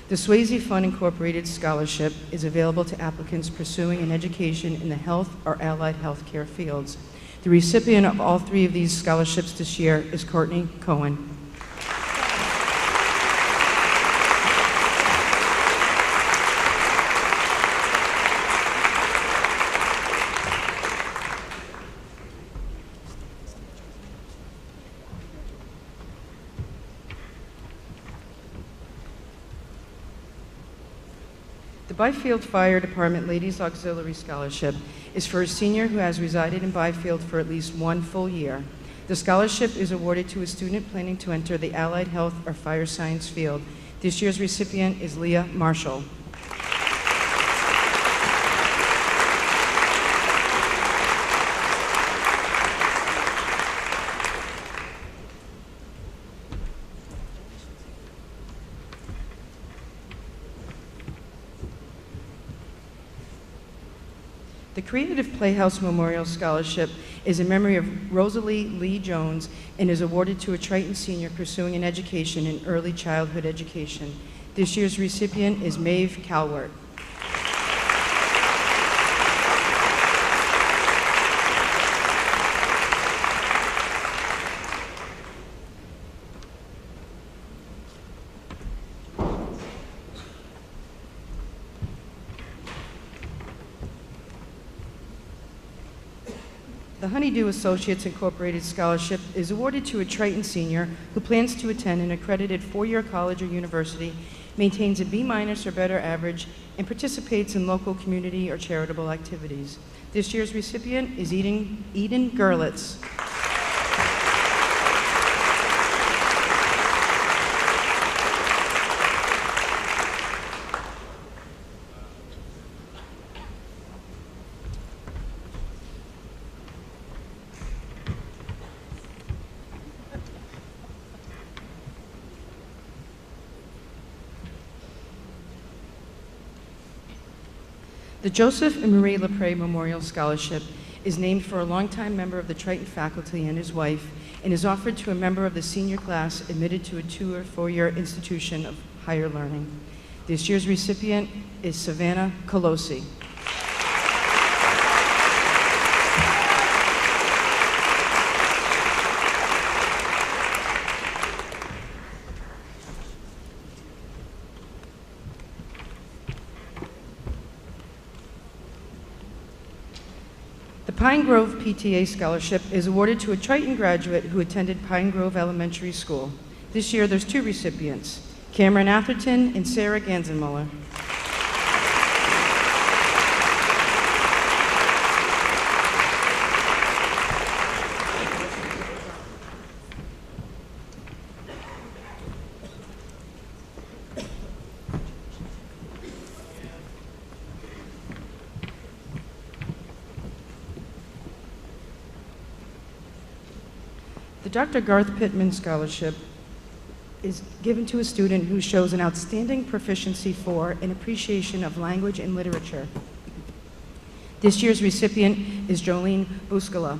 The Swayze Fund Incorporated Scholarship is available to applicants pursuing an education in the health or allied health care fields. The recipient of all 3 of these scholarships this year is Courtney Cohen. Byfield Fire Department Ladies Auxiliary Scholarship is for a senior who has resided in Byfield for at least 1 full year. The scholarship is awarded to a student planning to enter the allied health or fire science field. This year's recipient is Leah Marshall. The Creative Playhouse Memorial Scholarship is in memory of Rosalie Lee Jones and is awarded to a Triton senior pursuing an education in early childhood education. This year's recipient is Maeve Calwert. The Honeydew Associates Incorporated Scholarship is awarded to a Triton senior who plans to attend an accredited 4-year college or university, maintains a B- or better average, and participates in local community or charitable activities. This year's recipient is Eden Gerlitz. The Joseph and Marie Lepre Memorial Scholarship is named for a longtime member of the Triton faculty and his wife and is offered to a member of the senior class admitted to a 2- or 4-year institution of higher learning. This year's recipient is Savannah Colosi. The Pine Grove PTA Scholarship is awarded to a Triton graduate who attended Pine Grove Elementary School. This year, there's 2 recipients, Cameron Atherton and Sarah Gansenmuller. The Dr. Garth Pittman Scholarship is given to a student who shows an outstanding proficiency for and appreciation of language and literature. This year's recipient is Jolene Buscala.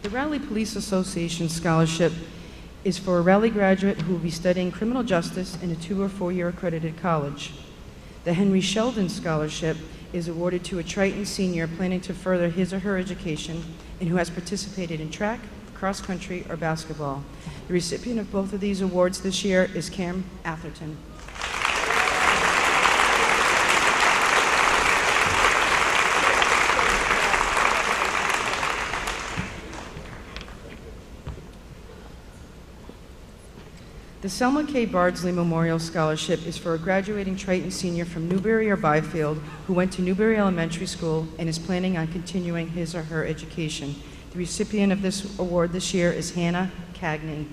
The Raleigh Police Association Scholarship is for a Raleigh graduate who will be studying criminal justice in a 2- or 4-year accredited college. The Henry Sheldon Scholarship is awarded to a Triton senior planning to further his or her education and who has participated in track, cross country, or basketball. The recipient of both of these awards this year is Cam Atherton. The Selma K. Bardsley Memorial Scholarship is for a graduating Triton senior from Newberry or Byfield who went to Newberry Elementary School and is planning on continuing his or her education. The recipient of this award this year is Hannah Cagney.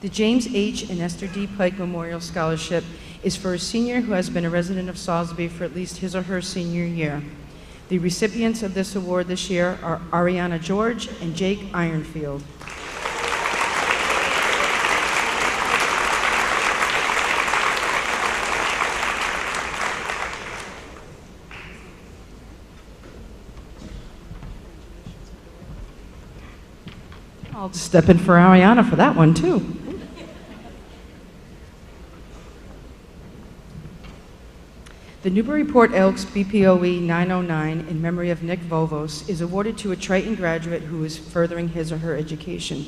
The James H. and Esther D. Pike Memorial Scholarship is for a senior who has been a resident of Salisbury for at least his or her senior year. The recipients of this award this year are Ariana George and Jake Ironfield. I'll step in for Ariana for that one, too. The Newburyport Elks BPOE 909 in memory of Nick Vovos is awarded to a Triton graduate who is furthering his or her education.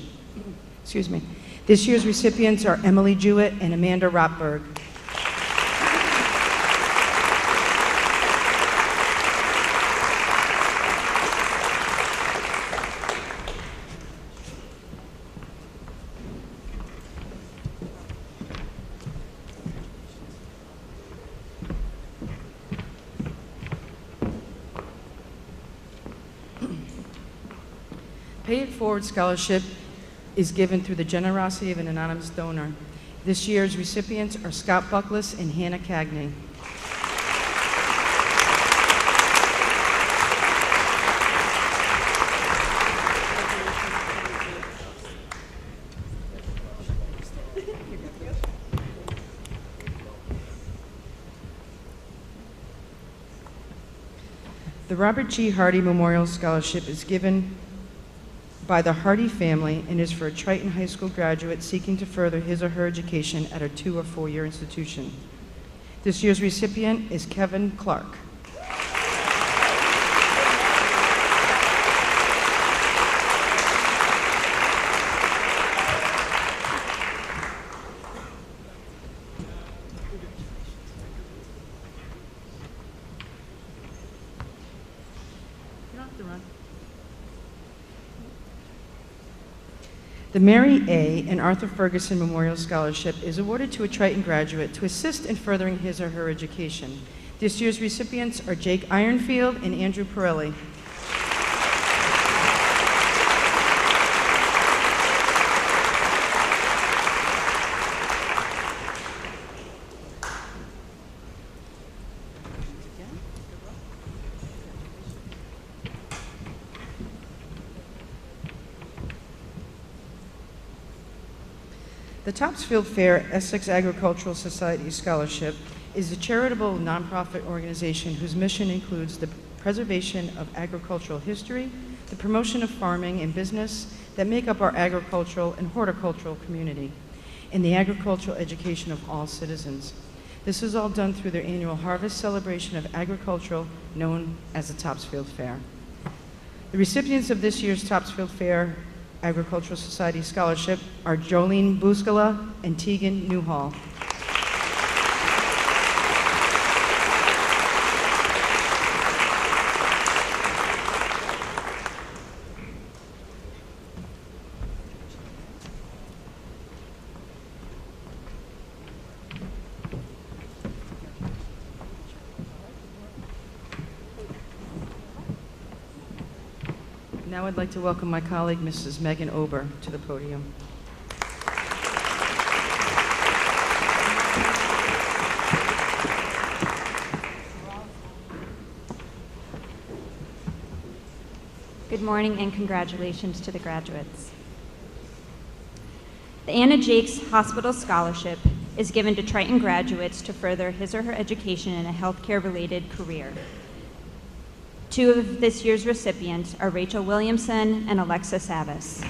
Excuse me. This year's recipients are Emily Jewett and Amanda Rotberg. Pay It Forward Scholarship is given through the generosity of an anonymous donor. This year's recipients are Scott Buckless and Hannah Cagney. The Robert G. Hardy Memorial Scholarship is given by the Hardy family and is for a Triton High School graduate seeking to further his or her education at a 2- or 4-year institution. This year's recipient is Kevin Clark. The Mary A. and Arthur Ferguson Memorial Scholarship is awarded to a Triton graduate to assist in furthering his or her education. This year's recipients are Jake Ironfield and Andrew Pirelli. The Topsfield Fair Essex Agricultural Society Scholarship is a charitable nonprofit organization whose mission includes the preservation of agricultural history, the promotion of farming and business that make up our agricultural and horticultural community, and the agricultural education of all citizens. This is all done through their annual harvest celebration of agricultural known as the Topsfield Fair. The recipients of this year's Topsfield Fair Agricultural Society Scholarship are Jolene Buscala and Tegan Newhall. Now I'd like to welcome my colleague, Mrs. Megan Ober, to the podium. Good morning and congratulations to the graduates. The Anna Jakes Hospital Scholarship is given to Triton graduates to further his or her education in a healthcare-related career. Two of this year's recipients are Rachel Williamson and Alexa Savas.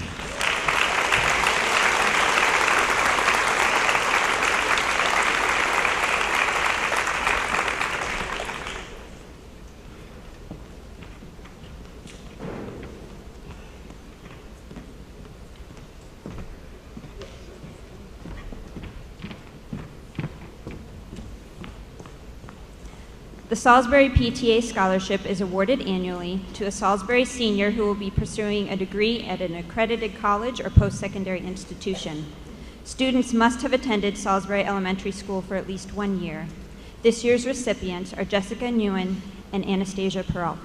The Salisbury PTA Scholarship is awarded annually to a Salisbury senior who will be pursuing a degree at an accredited college or post-secondary institution. Students must have attended Salisbury Elementary School for at least 1 year. This year's recipients are Jessica Nguyen and Anastasia Pearl.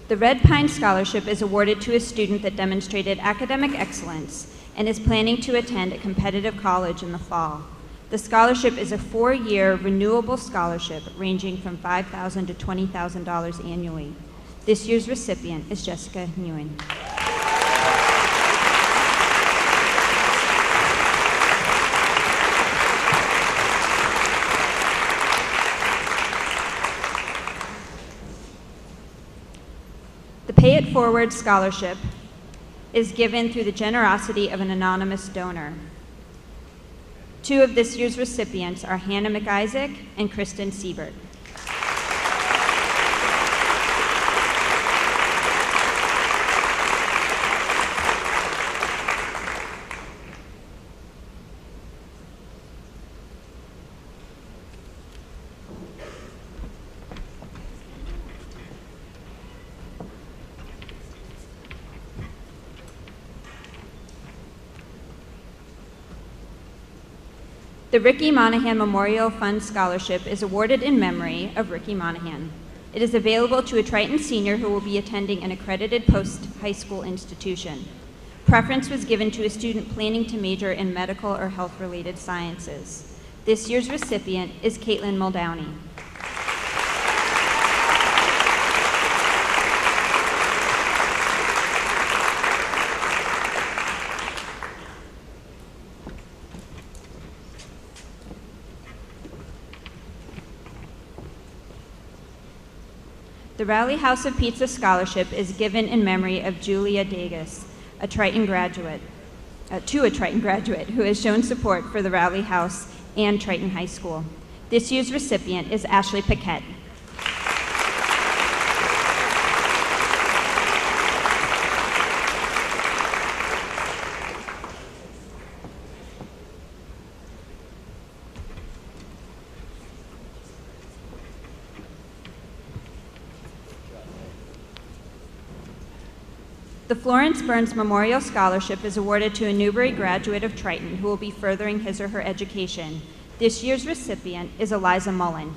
The Red Pine Scholarship is awarded to a student that demonstrated academic excellence and is planning to attend a competitive college in the fall. The scholarship is a 4-year renewable scholarship ranging from $5,000 to $20,000 annually. This year's recipient is Jessica Nguyen. The Pay It Forward Scholarship is given through the generosity of an anonymous donor. 2 of this year's recipients are Hannah McIsaac and Kristen Siebert. The Ricky Monahan Memorial Fund Scholarship is awarded in memory of Ricky Monahan. It is available to a Triton senior who will be attending an accredited post-high school institution. Preference was given to a student planning to major in medical or health-related sciences. This year's recipient is Caitlin Muldowney. The Rowley House of Pizza Scholarship is given in memory of Julia Dagas, a Triton graduate, who has shown support for the Rowley House and Triton High School. This year's recipient is Ashley Paquette. The Florence Burns Memorial Scholarship is awarded to a Newbury graduate of Triton who will be furthering his or her education. This year's recipient is Eliza Mullen.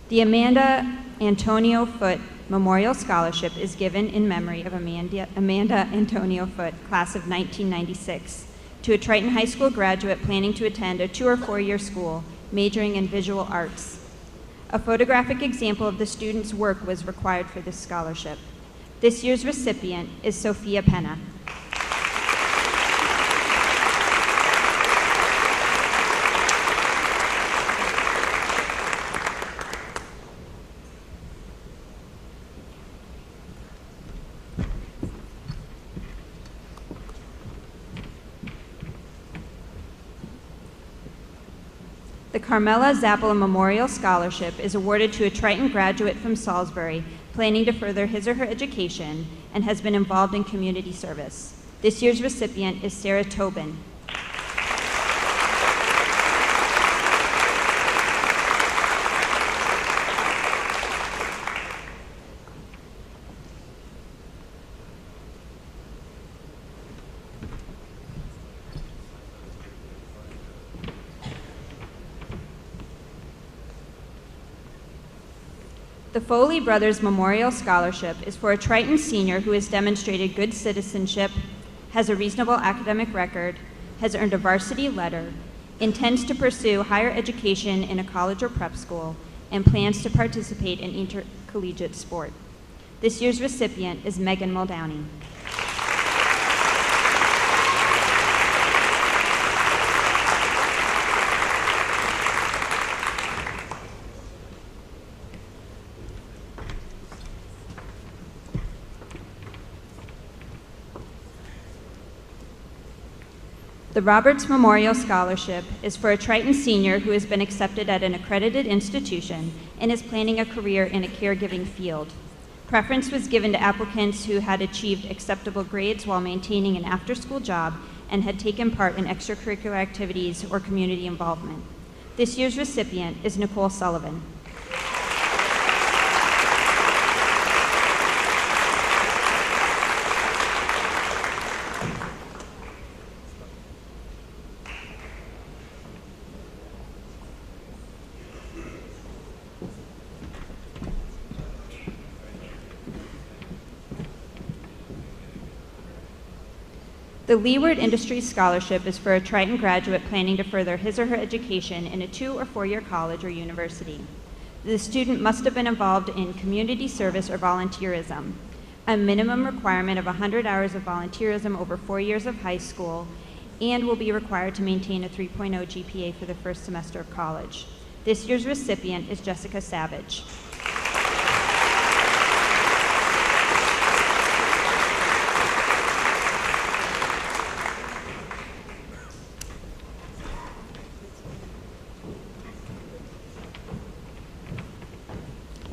The Amanda Antonio Foote Memorial Scholarship is given in memory of Amanda Antonio Foote, class of 1996, to a Triton High School graduate planning to attend a 2 or 4-year school, majoring in visual arts. A photographic example of the student's work was required for this scholarship. This year's recipient is Sophia Penna. The Carmela Zappala Memorial Scholarship is awarded to a Triton graduate from Salisbury planning to further his or her education and has been involved in community service. This year's recipient is Sarah Tobin. The Foley Brothers Memorial Scholarship is for a Triton senior who has demonstrated good citizenship, has a reasonable academic record, has earned a varsity letter, intends to pursue higher education in a college or prep school, and plans to participate in intercollegiate sport. This year's recipient is Megan Muldowney. The Roberts Memorial Scholarship is for a Triton senior who has been accepted at an accredited institution and is planning a career in a caregiving field. Preference was given to applicants who had achieved acceptable grades while maintaining an after-school job and had taken part in extracurricular activities or community involvement. This year's recipient is Nicole Sullivan. The Leeward Industries Scholarship is for a Triton graduate planning to further his or her education in a 2- or 4-year college or university. The student must have been involved in community service or volunteerism, a minimum requirement of 100 hours of volunteerism over 4 years of high school, and will be required to maintain a 3.0 GPA for the first semester of college. This year's recipient is Jessica Savage.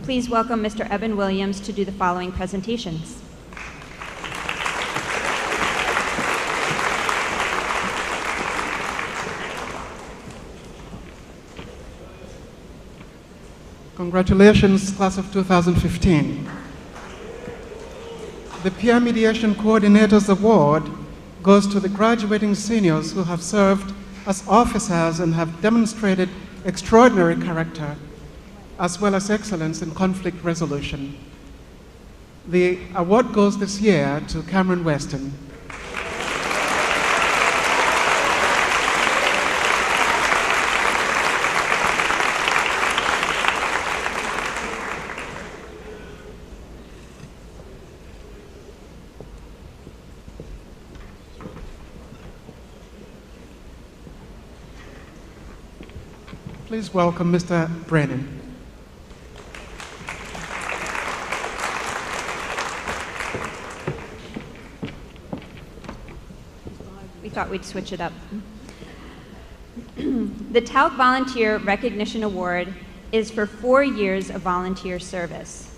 Please welcome Mr. Evan Williams to do the following presentations. Congratulations, class of 2015. The Peer Mediation Coordinators Award goes to the graduating seniors who have served as officers and have demonstrated extraordinary character, as well as excellence in conflict resolution. The award goes this year to Cameron Weston. Please welcome Mr. Brennan. We thought we'd switch it up. The Talc Volunteer Recognition Award is for 4 years of volunteer service.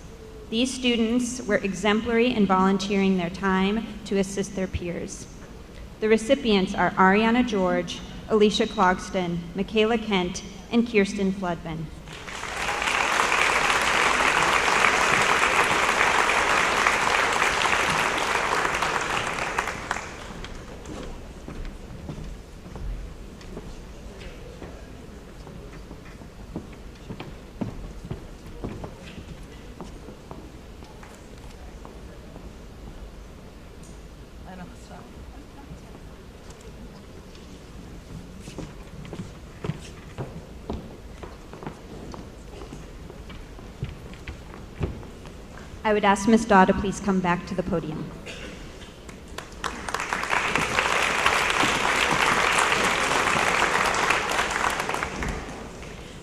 These students were exemplary in volunteering their time to assist their peers. The recipients are Ariana George, Alicia Clogston, Michaela Kent, and Kirsten Floodman. I would ask Ms. Daw to please come back to the podium.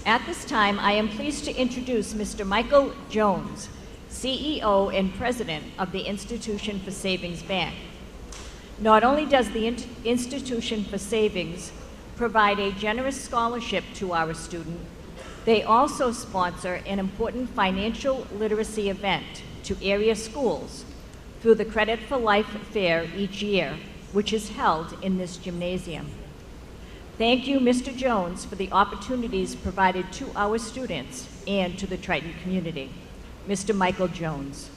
At this time, I am pleased to introduce Mr. Michael Jones, CEO and President of the Institution for Savings Bank. Not only does the Institution for Savings provide a generous scholarship to our student, they also sponsor an important financial literacy event to area schools through the Credit for Life Fair each year, which is held in this gymnasium. Thank you, Mr. Jones, for the opportunities provided to our students and to the Triton community. Mr. Michael Jones.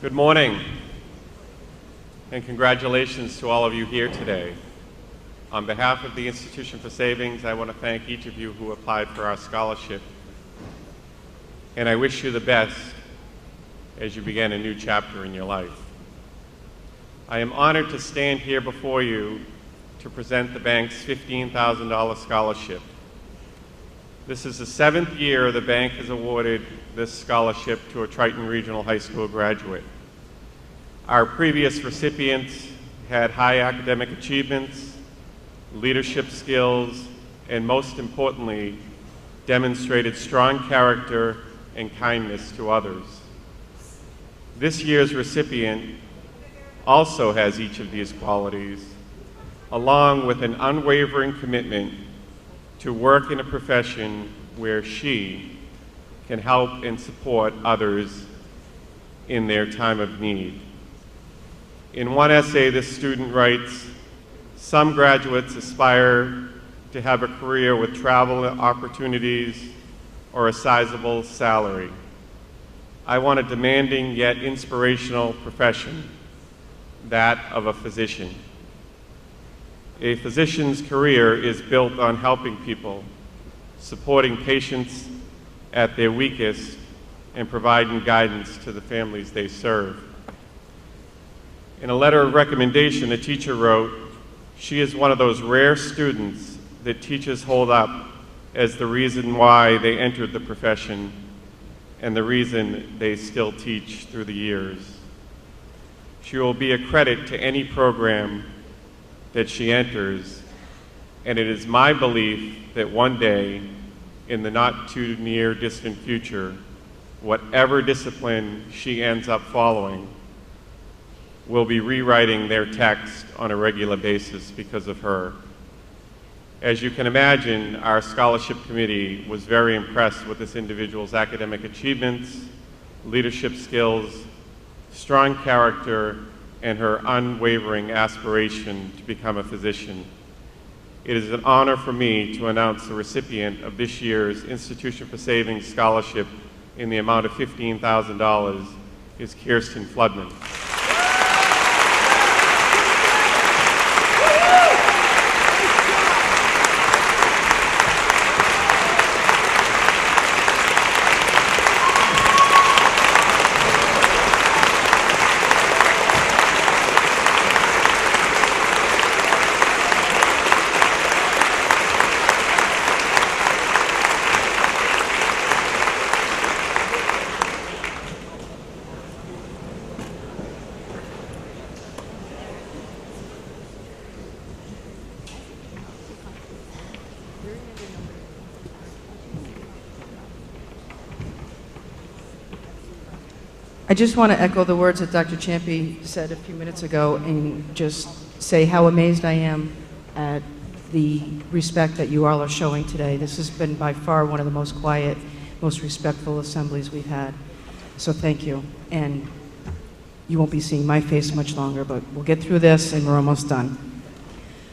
Good morning, and congratulations to all of you here today. On behalf of the Institution for Savings, I want to thank each of you who applied for our scholarship, and I wish you the best as you begin a new chapter in your life. I am honored to stand here before you to present the bank's $15,000 scholarship. This is the 7th year the bank has awarded this scholarship to a Triton Regional High School graduate. Our previous recipients had high academic achievements, leadership skills, and most importantly, demonstrated strong character and kindness to others. This year's recipient also has each of these qualities, along with an unwavering commitment to work in a profession where she can help and support others in their time of need. In one essay, this student writes, "Some graduates aspire to have a career with travel opportunities or a sizable salary. I want a demanding yet inspirational profession, that of a physician. A physician's career is built on helping people, supporting patients at their weakest, and providing guidance to the families they serve. In a letter of recommendation, a teacher wrote, "She is one of those rare students that teachers hold up as the reason why they entered the profession and the reason they still teach through the years. She will be a credit to any program that she enters, and it is my belief that one day, in the not too near distant future, whatever discipline she ends up following will be rewriting their text on a regular basis because of her." As you can imagine, our scholarship committee was very impressed with this individual's academic achievements, leadership skills, strong character, and her unwavering aspiration to become a physician. It is an honor for me to announce the recipient of this year's Institution for Savings Scholarship in the amount of $15,000 is Kirsten Floodman. I just want to echo the words that Dr. Champy said a few minutes ago and just say how amazed I am at the respect that you all are showing today. This has been by far one of the most quiet, most respectful assemblies we've had. So thank you. And you won't be seeing my face much longer, but we'll get through this and we're almost done.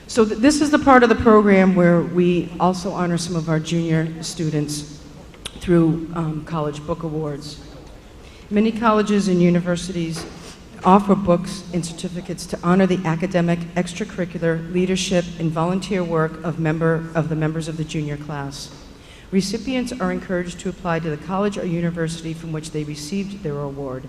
So this is the part of the program where we also honor some of our junior students through college book awards. Many colleges and universities offer books and certificates to honor the academic, extracurricular, leadership, and volunteer work of the members of the junior class. Recipients are encouraged to apply to the college or university from which they received their award.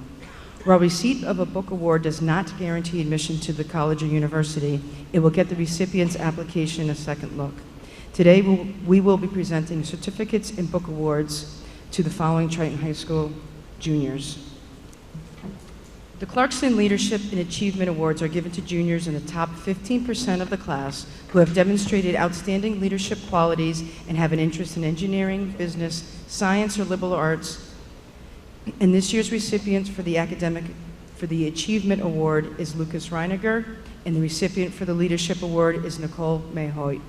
While receipt of a book award does not guarantee admission to the college or university, it will get the recipient's application a second look. Today, we will be presenting certificates and book awards to the following Triton High School juniors. The Clarkson Leadership and Achievement Awards are given to juniors in the top 15% of the class who have demonstrated outstanding leadership qualities and have an interest in engineering, business, science, or liberal arts. And this year's recipients for the Achievement Award is Lucas Reiniger, and the recipient for the Leadership Award is Nicole Mayhoy.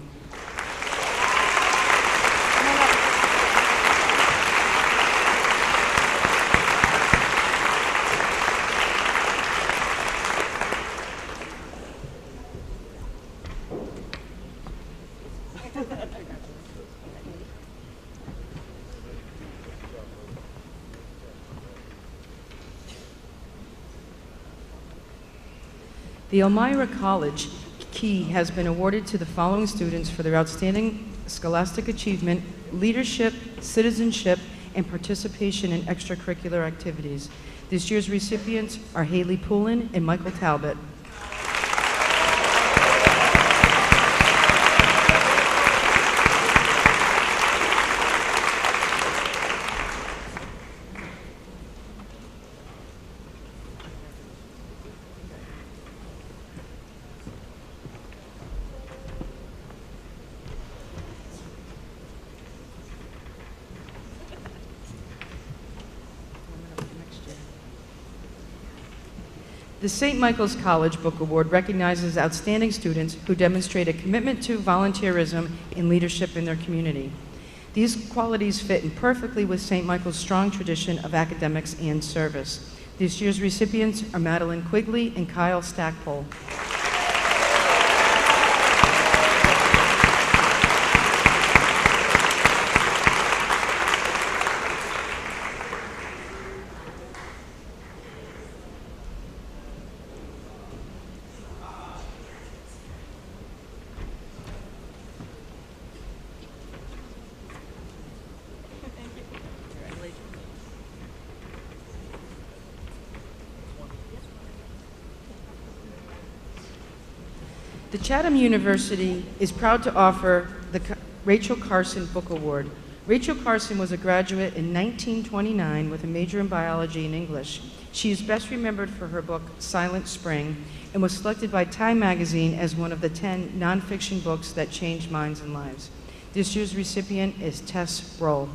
The Elmira College Key has been awarded to the following students for their outstanding scholastic achievement, leadership, citizenship, and participation in extracurricular activities. This year's recipients are Haley Poulin and Michael Talbot. The St. Michael's College Book Award recognizes outstanding students who demonstrate a commitment to volunteerism and leadership in their community. These qualities fit in perfectly with St. Michael's strong tradition of academics and service. This year's recipients are Madeline Quigley and Kyle Stackpole. The Chatham University is proud to offer the Rachel Carson Book Award. Rachel Carson was a graduate in 1929 with a major in biology and English. She is best remembered for her book, Silent Spring, and was selected by Time magazine as one of the 10 nonfiction books that changed minds and lives. This year's recipient is Tess Broll.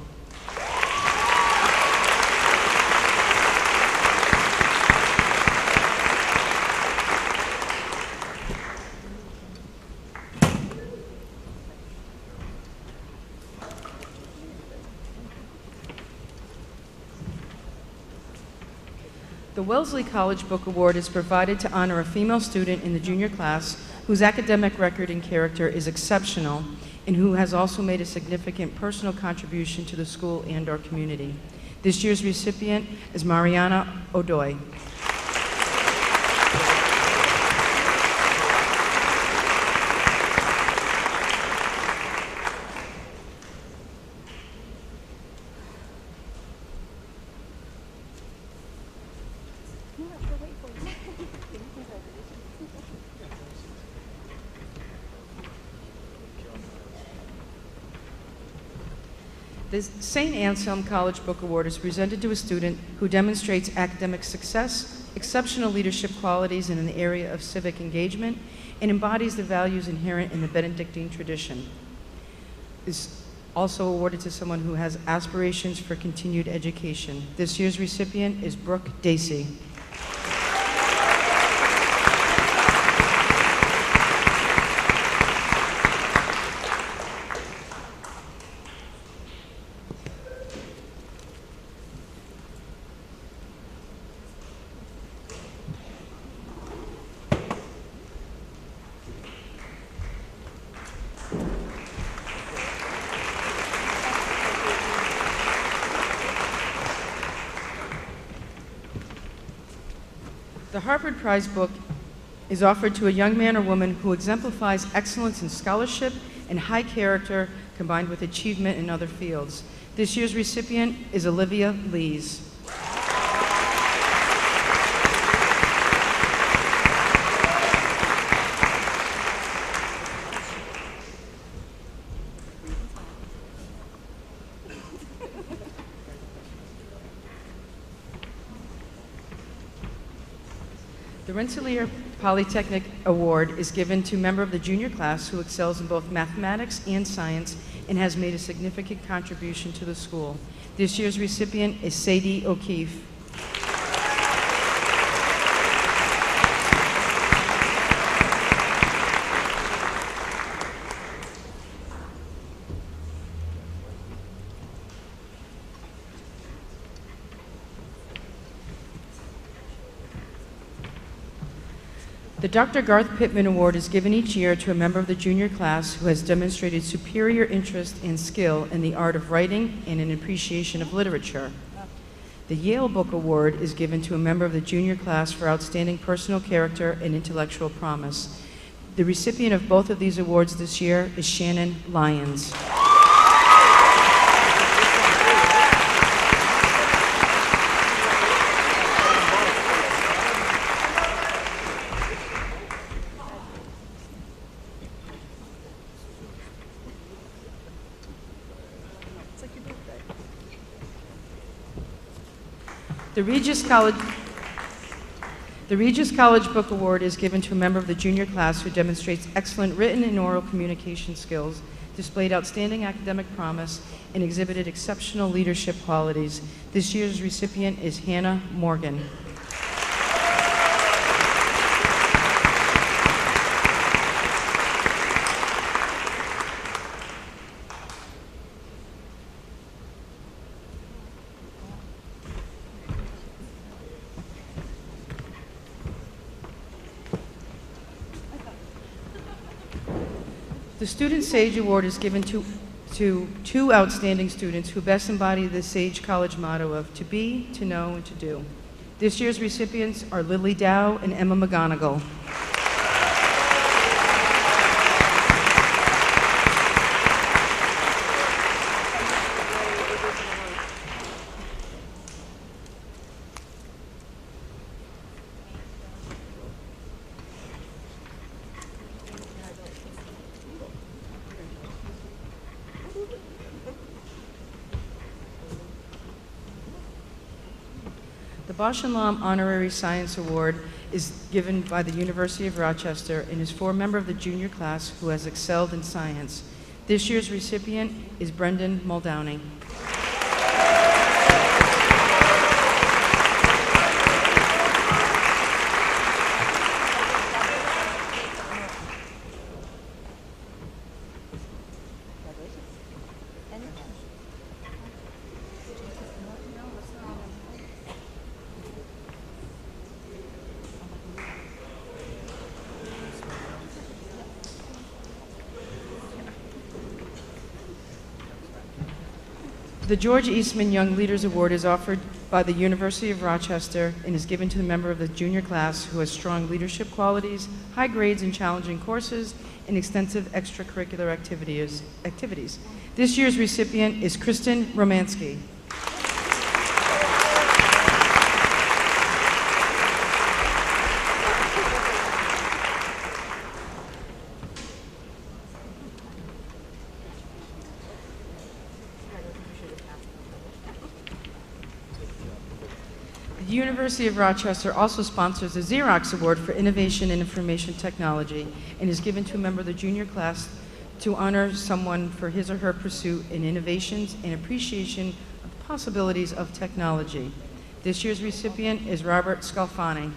The Wellesley College Book Award is provided to honor a female student in the junior class whose academic record and character is exceptional and who has also made a significant personal contribution to the school and our community. This year's recipient is Mariana Odoy. The St. Anselm College Book Award is presented to a student who demonstrates academic success, exceptional leadership qualities in the area of civic engagement, and embodies the values inherent in the Benedictine tradition. Is also awarded to someone who has aspirations for continued education. This year's recipient is Brooke Dacey. The Harvard Prize book is offered to a young man or woman who exemplifies excellence in scholarship and high character combined with achievement in other fields. This year's recipient is Olivia Lees. The Rensselaer Polytechnic Award is given to a member of the junior class who excels in both mathematics and science and has made a significant contribution to the school. This year's recipient is Sadie O'Keefe. The Dr. Garth Pittman Award is given each year to a member of the junior class who has demonstrated superior interest and skill in the art of writing and an appreciation of literature. The Yale Book Award is given to a member of the junior class for outstanding personal character and intellectual promise. The recipient of both of these awards this year is Shannon Lyons. The Regis College Book Award is given to a member of the junior class who demonstrates excellent written and oral communication skills, displayed outstanding academic promise, and exhibited exceptional leadership qualities. This year's recipient is Hannah Morgan. The Student Sage Award is given to two outstanding students who best embody the Sage College motto of to be, to know, and to do. This year's recipients are Lily Dow and Emma McGonigal. Bosch and Lomb Honorary Science Award is given by the University of Rochester and is for a member of the junior class who has excelled in science. This year's recipient is Brendan Muldowney. The George Eastman Young Leaders Award is offered by the University of Rochester and is given to the member of the junior class who has strong leadership qualities, high grades in challenging courses, and extensive extracurricular activities. This year's recipient is Kristen Romansky. The University of Rochester also sponsors the Xerox Award for Innovation in Information Technology and is given to a member of the junior class to honor someone for his or her pursuit in innovations and appreciation of the possibilities of technology. This year's recipient is Robert Scalfani.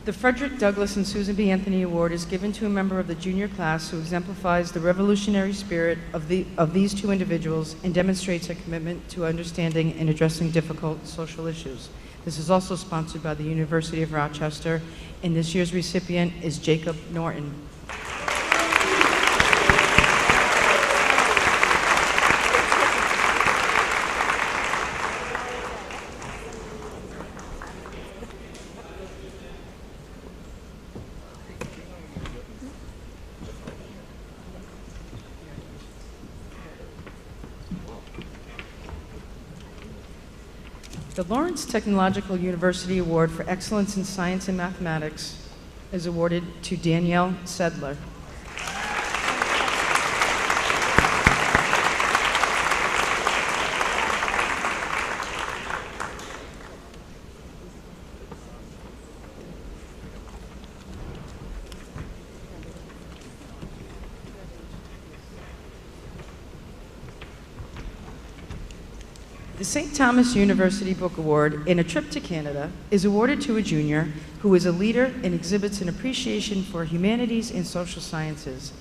The Frederick Douglass and Susan B. Anthony Award is given to a member of the junior class who exemplifies the revolutionary spirit of these two individuals and demonstrates a commitment to understanding and addressing difficult social issues. This is also sponsored by the University of Rochester, and this year's recipient is Jacob Norton. The Lawrence Technological University Award for Excellence in Science and Mathematics is awarded to Danielle Sedler. The St. Thomas University Book Award and a trip to Canada is awarded to a junior who is a leader and exhibits an appreciation for humanities and social sciences.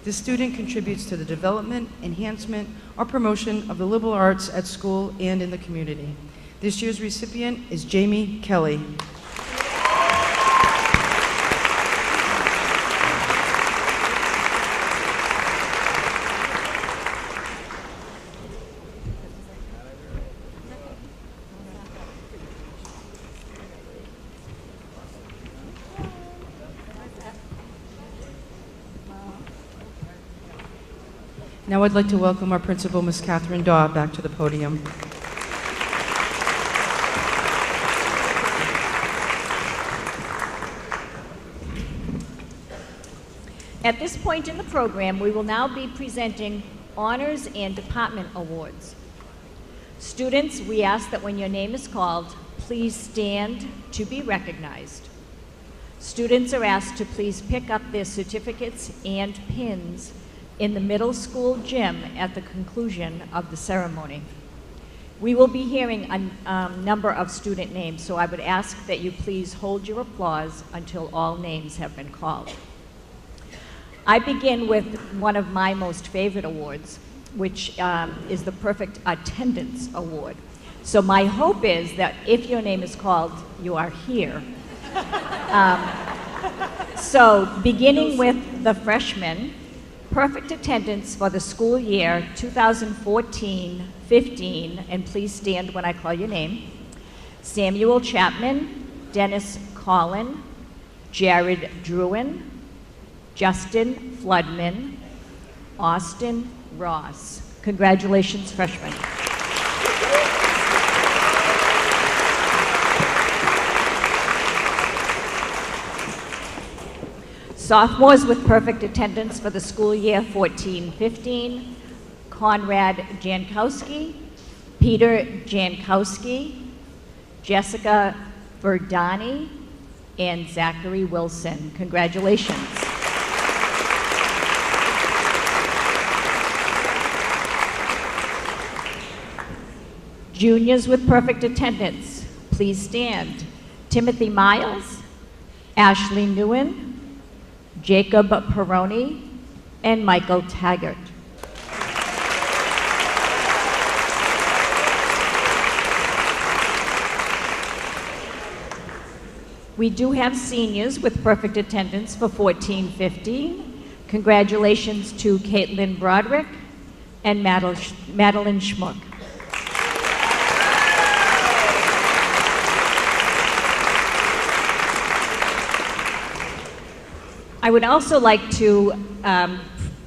This student contributes to the development, enhancement, or promotion of the liberal arts at school and in the community. This year's recipient is Jamie Kelly. Now I'd like to welcome our principal, Ms. Catherine Daw, back to the podium. At this point in the program, we will now be presenting honors and department awards. Students, we ask that when your name is called, please stand to be recognized. Students are asked to please pick up their certificates and pins in the middle school gym at the conclusion of the ceremony. We will be hearing a number of student names, so I would ask that you please hold your applause until all names have been called. I begin with one of my most favorite awards, which is the Perfect Attendance Award. So my hope is that if your name is called, you are here. So beginning with the freshmen, perfect attendance for the school year 2014-15, and please stand when I call your name. Samuel Chapman, Dennis Collin, Jared Druin, Justin Floodman, Austin Ross. Congratulations, freshmen. Sophomores with perfect attendance for the school year 14-15, Conrad Jankowski, Peter Jankowski, Jessica Verdani, and Zachary Wilson. Congratulations. Juniors with perfect attendance, please stand. Timothy Miles, Ashley Newen, Jacob Peroni, and Michael Taggart. We do have seniors with perfect attendance for 14-15. Congratulations to Caitlin Broderick and Madeline Schmuck. I would also like to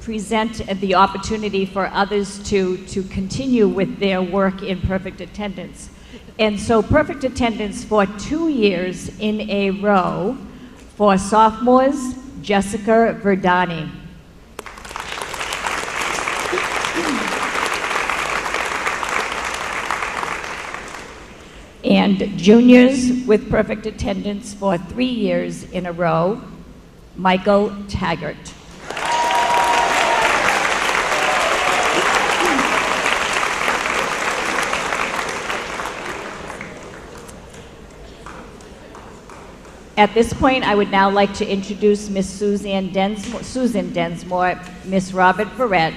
present the opportunity for others to continue with their work in perfect attendance. And so perfect attendance for 2 years in a row for sophomores, Jessica Verdani. And juniors with perfect attendance for 3 years in a row, Michael Taggart. At this point, I would now like to introduce Miss Susan Densmore, Miss Robert Barrett,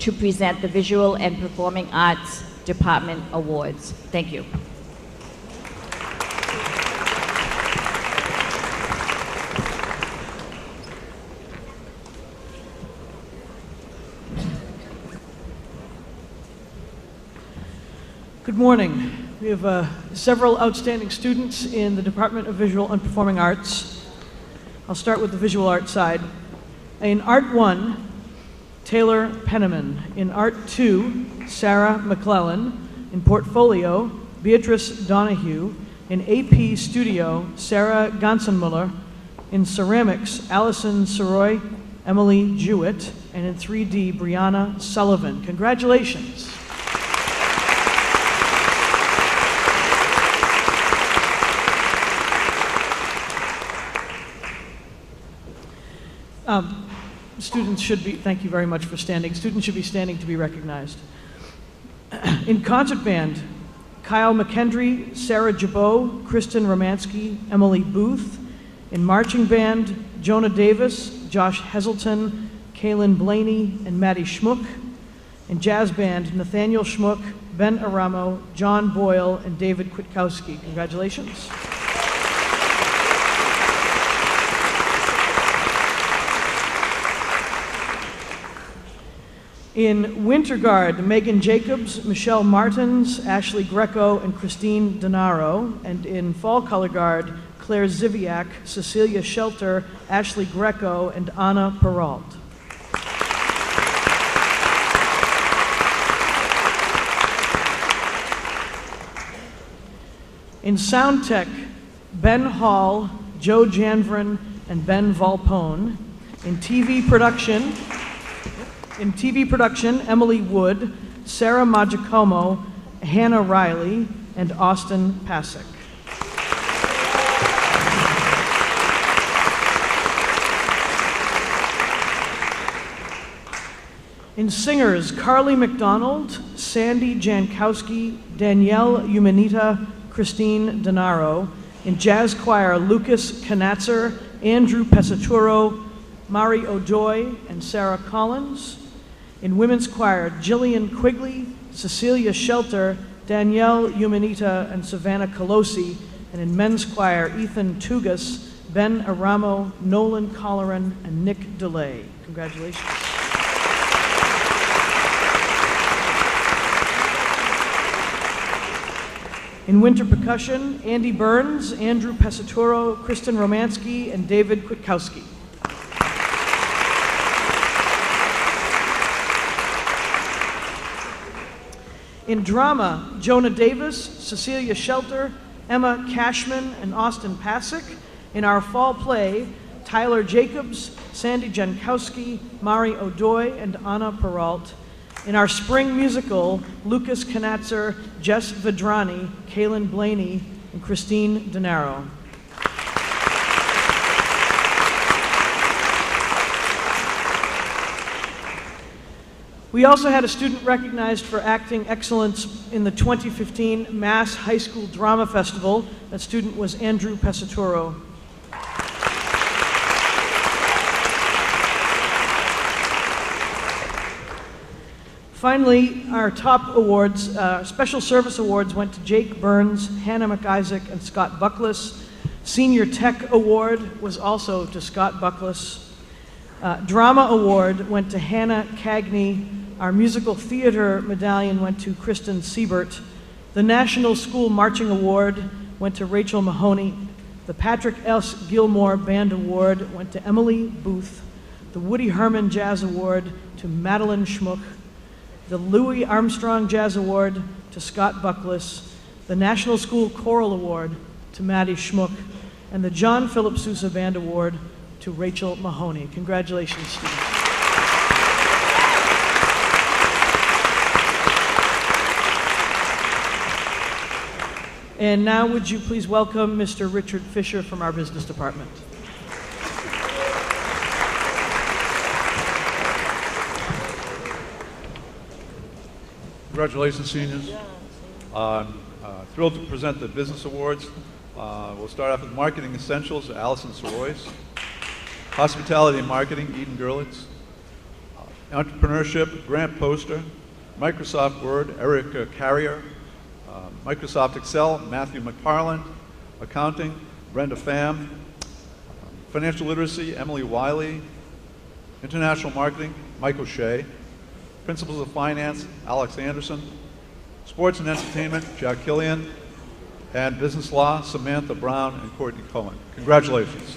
to present the Visual and Performing Arts Department Awards. Thank you. Good morning. We have several outstanding students in the Department of Visual and Performing Arts. I'll start with the visual arts side. In Art 1, Taylor Penniman. In Art 2, Sarah McClellan. In Portfolio, Beatrice Donahue. In AP Studio, Sarah Gansenmuller. In Ceramics, Allison Soroy, Emily Jewett. And in 3D, Brianna Sullivan. Congratulations. Students should be, thank you very much for standing. Students should be standing to be recognized. In concert band, Kyle McKendry, Sarah Jabot, Kristen Romansky, Emily Booth. In marching band, Jonah Davis, Josh Heselton, Kaylin Blaney, and Maddie Schmuck. In jazz band, Nathaniel Schmuck, Ben Aramo, John Boyle, and David Kwiatkowski. Congratulations. In Winter Guard, Megan Jacobs, Michelle Martins, Ashley Greco, and Christine Denaro. And in Fall Color Guard, Claire Ziviak, Cecilia Shelter, Ashley Greco, and Anna Peralt. In Sound Tech, Ben Hall, Joe Janvrin, and Ben Volpone. In TV production, Emily Wood, Sarah Magicomo, Hannah Riley, and Austin Pasek. In singers, Carly McDonald, Sandy Jankowski, Danielle Umanita, Christine Denaro. In jazz choir, Lucas Knatzer, Andrew Pesaturo, Mari O'Joy, and Sarah Collins. In women's choir, Jillian Quigley, Cecilia Shelter, Danielle Umanita, and Savannah Colosi. And in men's choir, Ethan Tugas, Ben Aramo, Nolan Colleran, and Nick DeLay. Congratulations. In winter percussion, Andy Burns, Andrew Pesaturo, Kristen Romansky, and David In drama, Jonah Davis, Cecilia Shelter, Emma Cashman, and Austin Pasick. In our fall play, Tyler Jacobs, Sandy Jankowski, Mari O'Doy, and Anna Peralt. In our spring musical, Lucas Knatzer, Jess Vedrani, Kaylin Blaney, and Christine DeNaro. We also had a student recognized for acting excellence in the 2015 Mass High School Drama Festival. That student was Andrew Pesaturo. Finally, our top awards, special service awards went to Jake Burns, Hannah McIsaac, and Scott Buckles. Senior Tech Award was also to Scott Buckles. Drama Award went to Hannah Cagney. Our musical theater medallion went to Kristen Siebert. The National School Marching Award went to Rachel Mahoney. The Patrick S. Gilmore Band Award went to Emily Booth. The Woody Herman Jazz Award to Madeline Schmuck. The Louis Armstrong Jazz Award to Scott Buckles. The National School Choral Award to Maddie Schmuck. And the John Philip Sousa Band Award to Rachel Mahoney. Congratulations, students. And now would you please welcome Mr. Richard Fisher from our business department. Congratulations, seniors. I'm thrilled to present the business awards. We'll start off with Marketing Essentials, Allison Soroyce. Hospitality and Marketing, Eden Gerlitz. Entrepreneurship, Grant Poster. Microsoft Word, Erica Carrier. Microsoft Excel, Matthew McFarland. Accounting, Brenda Pham. Financial Literacy, Emily Wiley. International Marketing, Mike O'Shea. Principles of Finance, Alex Anderson. Sports and Entertainment, Jack Killian. And Business Law, Samantha Brown and Courtney Cohen. Congratulations.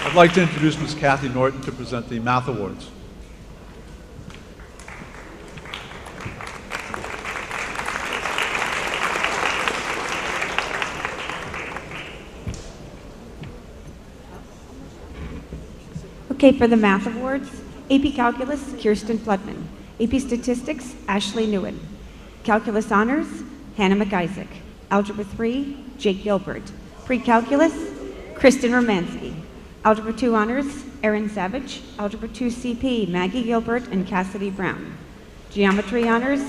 I'd like to introduce Ms. Kathy Norton to present the Math Awards. Okay, for the Math Awards, AP Calculus, Kirsten Floodman. AP Statistics, Ashley Newen. Calculus Honors, Hannah McIsaac. Algebra 3, Jake Gilbert. Pre-Calculus, Kristen Romansky. Algebra 2 Honors, Erin Savage. Algebra 2 CP, Maggie Gilbert and Cassidy Brown. Geometry Honors,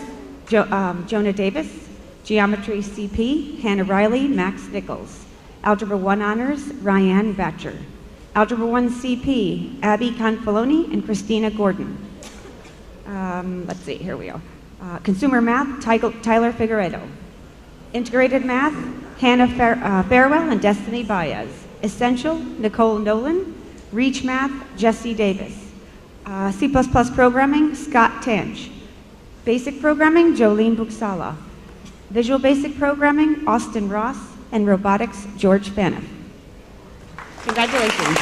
Jonah Davis. Geometry CP, Hannah Riley, Max Nichols. Algebra 1 Honors, Ryan Batcher. Algebra 1 CP, Abby Confaloni and Christina Gordon. Let's see, here we go. Consumer Math, Tyler Figueredo. Integrated Math, Hannah Farewell and Destiny Baez. Essential, Nicole Nolan. Reach Math, Jesse Davis. C++ Programming, Scott Tanch. Basic Programming, Jolene Buxala. Visual Basic Programming, Austin Ross. And Robotics, George Faniff. Congratulations.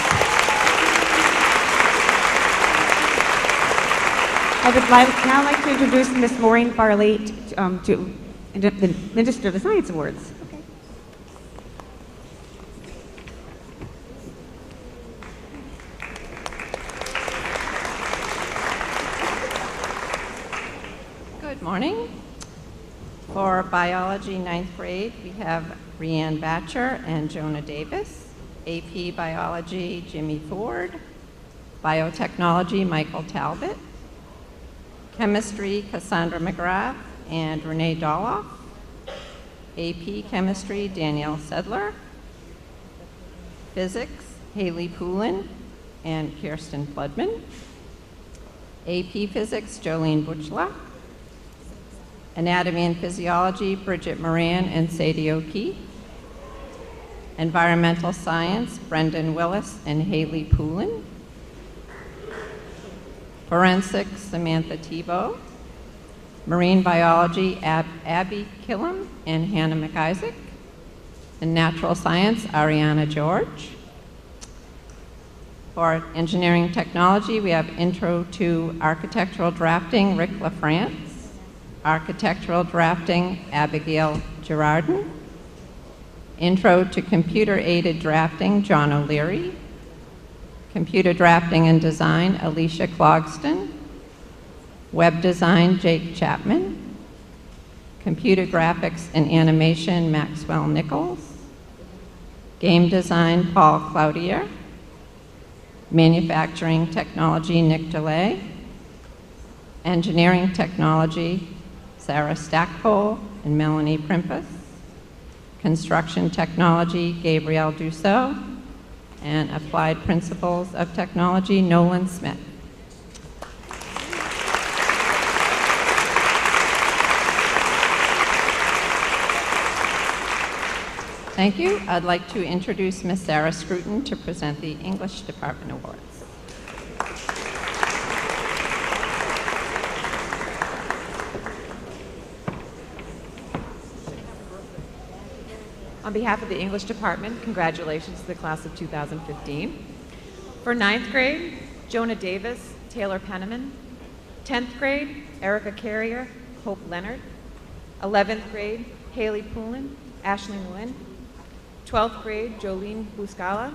I would now like to introduce Ms. Maureen Farley to administer the Science Awards. Okay. Good morning. For biology 9th grade, we have Rianne Batcher and Jonah Davis. AP Biology, Jimmy Ford. Biotechnology, Michael Talbot. Chemistry, Cassandra McGrath and Renee Doloff. AP Chemistry, Danielle Sedler. Physics, Haley Poulin and Kirsten Floodman. AP Physics, Jolene Butchla. Anatomy and Physiology, Bridget Moran and Sadie O'Keefe. Environmental Science, Brendan Willis and Haley Poulin. Forensics, Samantha Tebow. Marine Biology, Abby Killam and Hannah McIsaac. And Natural Science, Ariana George. For engineering technology, we have Intro to Architectural Drafting, Rick LaFrance. Architectural Drafting, Abigail Girardin. Intro to Computer-Aided Drafting, John O'Leary. Computer Drafting and Design, Alicia Clogston. Web Design, Jake Chapman. Computer Graphics and Animation, Maxwell Nichols. Game Design, Paul Cloutier. Manufacturing Technology, Nick DeLay. Engineering Technology, Sarah Stackpole and Melanie Primpus. Construction Technology, Gabrielle Dussault. And Applied Principles of Technology, Nolan Smith. Thank you. I'd like to introduce Ms. Sarah Scruton to present the English Department Awards. On behalf of the English Department, congratulations to the class of 2015. For 9th grade, Jonah Davis, Taylor Penniman. 10th grade, Erica Carrier, Hope Leonard. 11th grade, Haley Poulin, Ashley Nguyen. 12th grade, Jolene Buscala.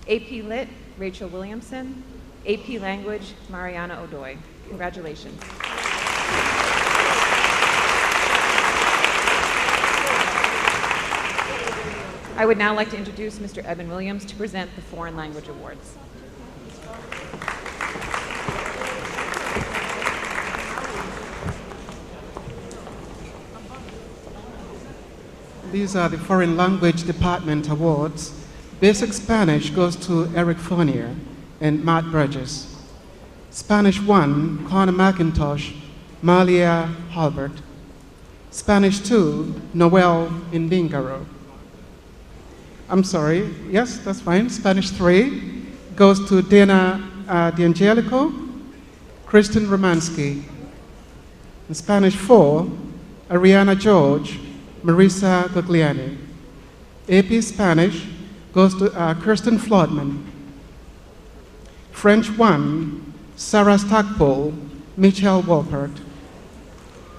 AP Lit, Rachel Williamson. AP Language, Mariana O'Doy. Congratulations. I would now like to introduce Mr. Evan Williams to present the Foreign Language Awards. These are the Foreign Language Department Awards. Basic Spanish goes to Eric Fournier and Matt Burgess. Spanish 1, Connor McIntosh, Malia Halbert. Spanish 2, Noel Indingaro. I'm sorry, yes, that's fine. Spanish 3 goes to Dana D'Angelico, Kristen Romansky. In Spanish 4, Ariana George, Marisa Gugliani. AP Spanish goes to Kirsten Flodman. French 1, Sarah Stackpole, Michelle Wolpert.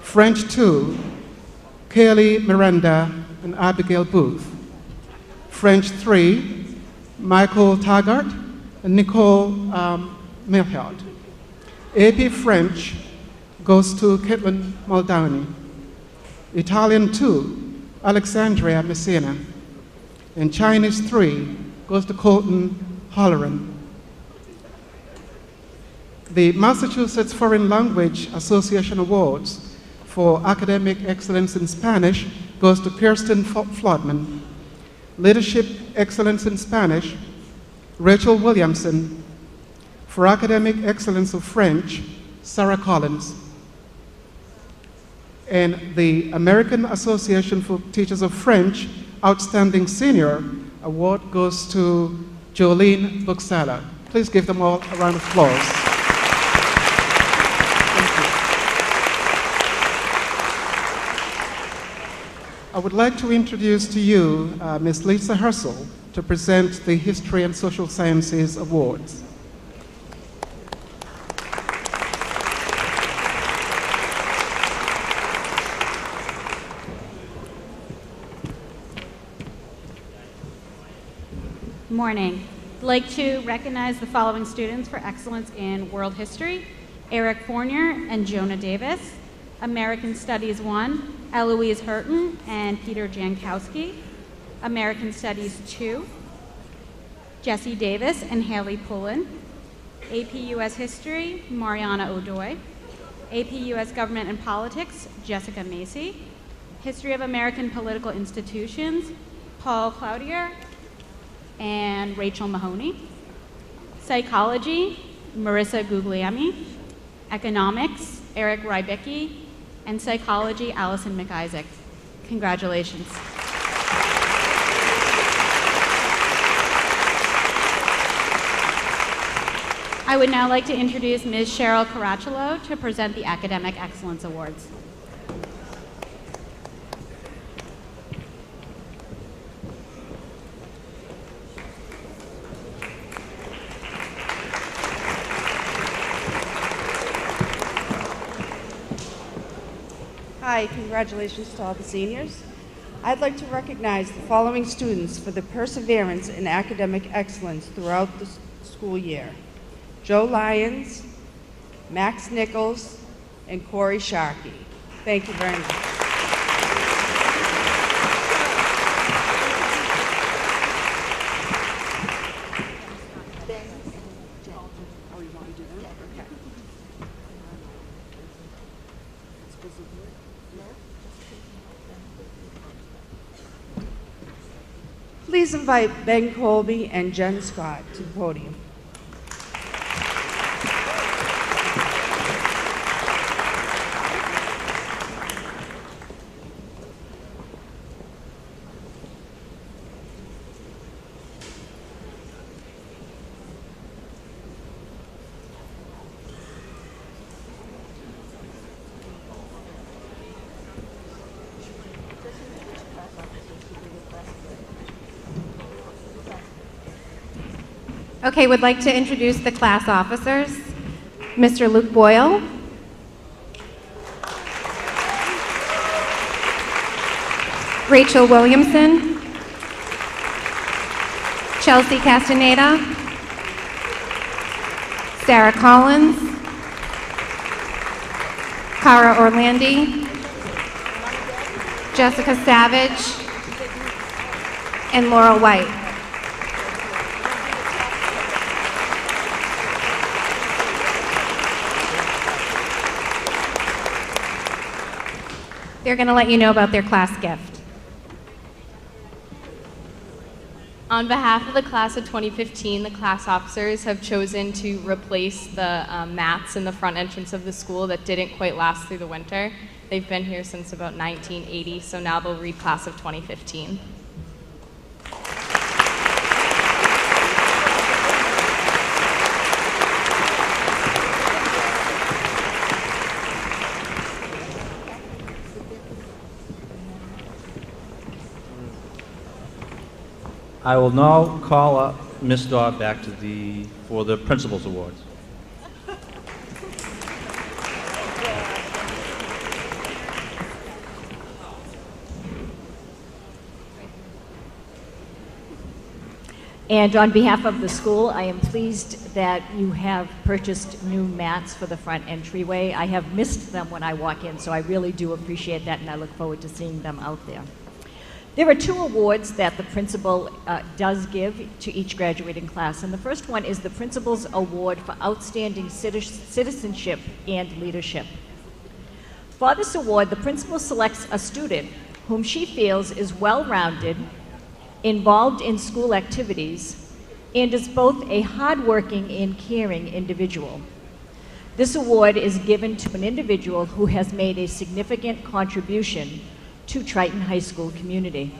French 2, Kaylee Miranda and Abigail Booth. French 3, Michael Taggart and Nicole Milhard. AP French goes to Caitlin Muldowney. Italian 2, Alexandria Messina. And Chinese 3 goes to Colton Holleran. The Massachusetts Foreign Language Association Awards for Academic Excellence in Spanish goes to Kirsten Flodman. Leadership Excellence in Spanish, Rachel Williamson. For Academic Excellence of French, Sarah Collins. And the American Association for Teachers of French Outstanding Senior Award goes to Jolene Buxala. Please give them all a round of applause. I would like to introduce to you Ms. Lisa Herschel to present the History and Social Sciences Awards. Good morning. I'd like to recognize the following students for excellence in world history: Eric Fournier and Jonah Davis. American Studies 1, Eloise Hurton and Peter Jankowski. American Studies 2, Jesse Davis and Haley Poulin. AP US History, Mariana O'Doy. AP US Government and Politics, Jessica Macy. History of American Political Institutions, Paul Cloutier and Rachel Mahoney. Psychology, Marissa Guglielmi. Economics, Eric Rybicki. And Psychology, Allison McIsaac. Congratulations. I would now like to introduce Ms. Cheryl Caracciolo to present the Academic Excellence Awards. Hi, congratulations to all the seniors. I'd like to recognize the following students for their perseverance in academic excellence throughout the school year. Joe Lyons, Max Nichols, and Corey Sharkey. Thank you very much. Please invite Ben Colby and Jen Scott to the podium. Okay, would like to introduce the class officers. Mr. Luke Boyle. Rachel Williamson. Chelsea Castaneda. Sarah Collins. Cara Orlandi. Jessica Savage. And Laurel White. They're going to let you know about their class gift. On behalf of the class of 2015, the class officers have chosen to replace the mats in the front entrance of the school that didn't quite last through the winter. They've been here since about 1980, so now they'll read class of 2015. I will now call up Ms. Daw back to for the Principals Awards. And on behalf of the school, I am pleased that you have purchased new mats for the front entryway. I have missed them when I walk in, so I really do appreciate that, and I look forward to seeing them out there. There are two awards that the principal does give to each graduating class, and the first one is the Principal's Award for Outstanding Citizenship and Leadership. For this award, the principal selects a student whom she feels is well-rounded, involved in school activities, and is both a hardworking and caring individual. This award is given to an individual who has made a significant contribution to Triton High School community.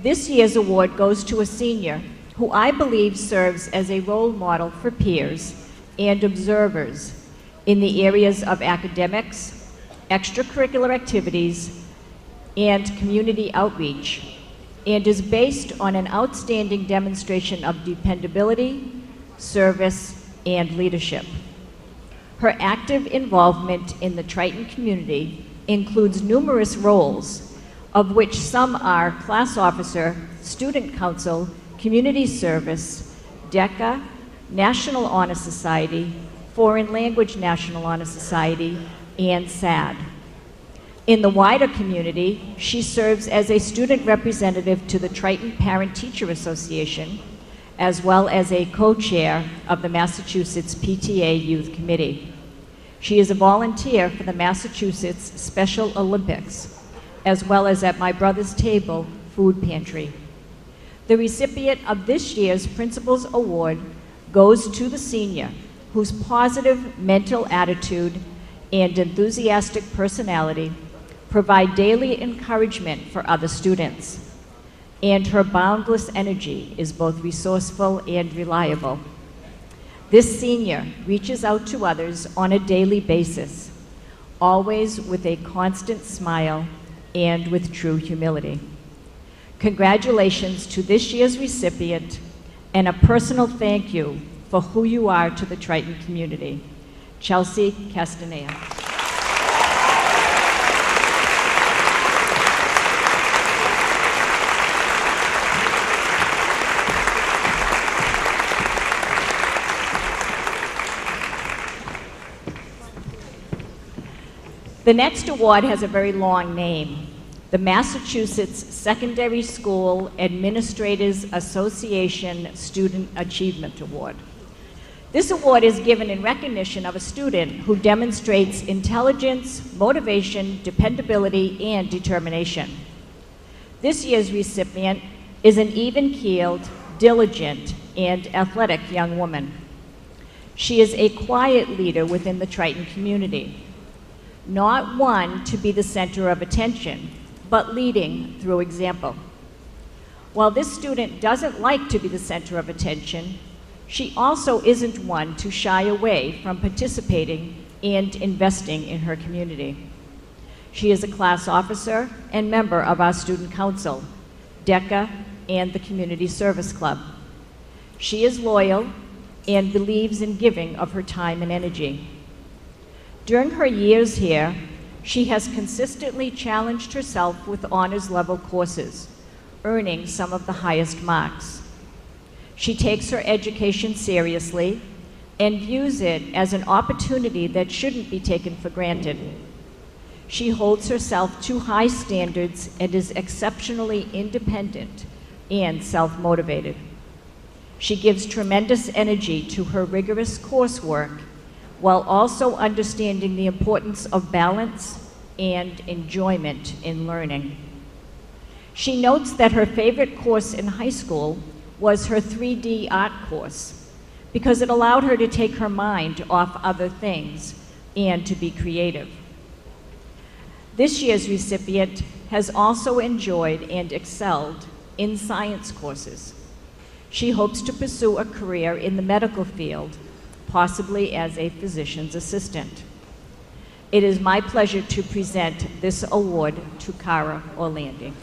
This year's award goes to a senior who I believe serves as a role model for peers and observers in the areas of academics, extracurricular activities, and community outreach, and is based on an outstanding demonstration of dependability, service, and leadership. Her active involvement in the Triton community includes numerous roles, of which some are class officer, student council, community service, DECA, National Honor Society, Foreign Language National Honor Society, and SAD. In the wider community, she serves as a student representative to the Triton Parent-Teacher Association, as well as a co-chair of the Massachusetts PTA Youth Committee. She is a volunteer for the Massachusetts Special Olympics, as well as at My Brother's Table Food Pantry. The recipient of this year's Principal's Award goes to the senior whose positive mental attitude and enthusiastic personality provide daily encouragement for other students, and her boundless energy is both resourceful and reliable. This senior reaches out to others on a daily basis, always with a constant smile and with true humility. Congratulations to this year's recipient, and a personal thank you for who you are to the Triton community. Chelsea Castaneda. The next award has a very long name, the Massachusetts Secondary School Administrators Association Student Achievement Award. This award is given in recognition of a student who demonstrates intelligence, motivation, dependability, and determination. This year's recipient is an even-keeled, diligent, and athletic young woman. She is a quiet leader within the Triton community, not one to be the center of attention, but leading through example. While this student doesn't like to be the center of attention, she also isn't one to shy away from participating and investing in her community. She is a class officer and member of our student council, DECA, and the Community Service Club. She is loyal and believes in giving of her time and energy. During her years here, she has consistently challenged herself with honors level courses, earning some of the highest marks. She takes her education seriously and views it as an opportunity that shouldn't be taken for granted. She holds herself to high standards and is exceptionally independent and self-motivated. She gives tremendous energy to her rigorous coursework while also understanding the importance of balance and enjoyment in learning. She notes that her favorite course in high school was her 3D art course because it allowed her to take her mind off other things and to be creative. This year's recipient has also enjoyed and excelled in science courses. She hopes to pursue a career in the medical field, possibly as a physician's assistant. It is my pleasure to present this award to Cara Orlandi.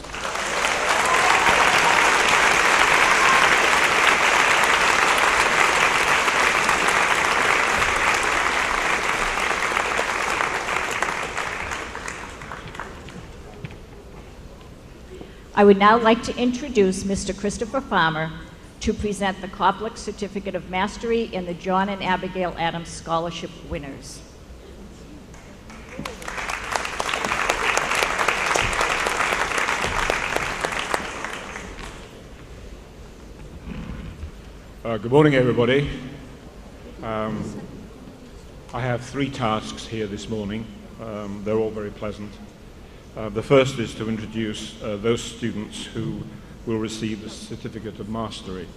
I would now like to introduce Mr. Christopher Farmer to present the Koplik Certificate of Mastery and the John and Abigail Adams Scholarship winners. Good morning, everybody. I have 3 tasks here this morning. They're all very pleasant. The first is to introduce those students who will receive the Certificate of Mastery.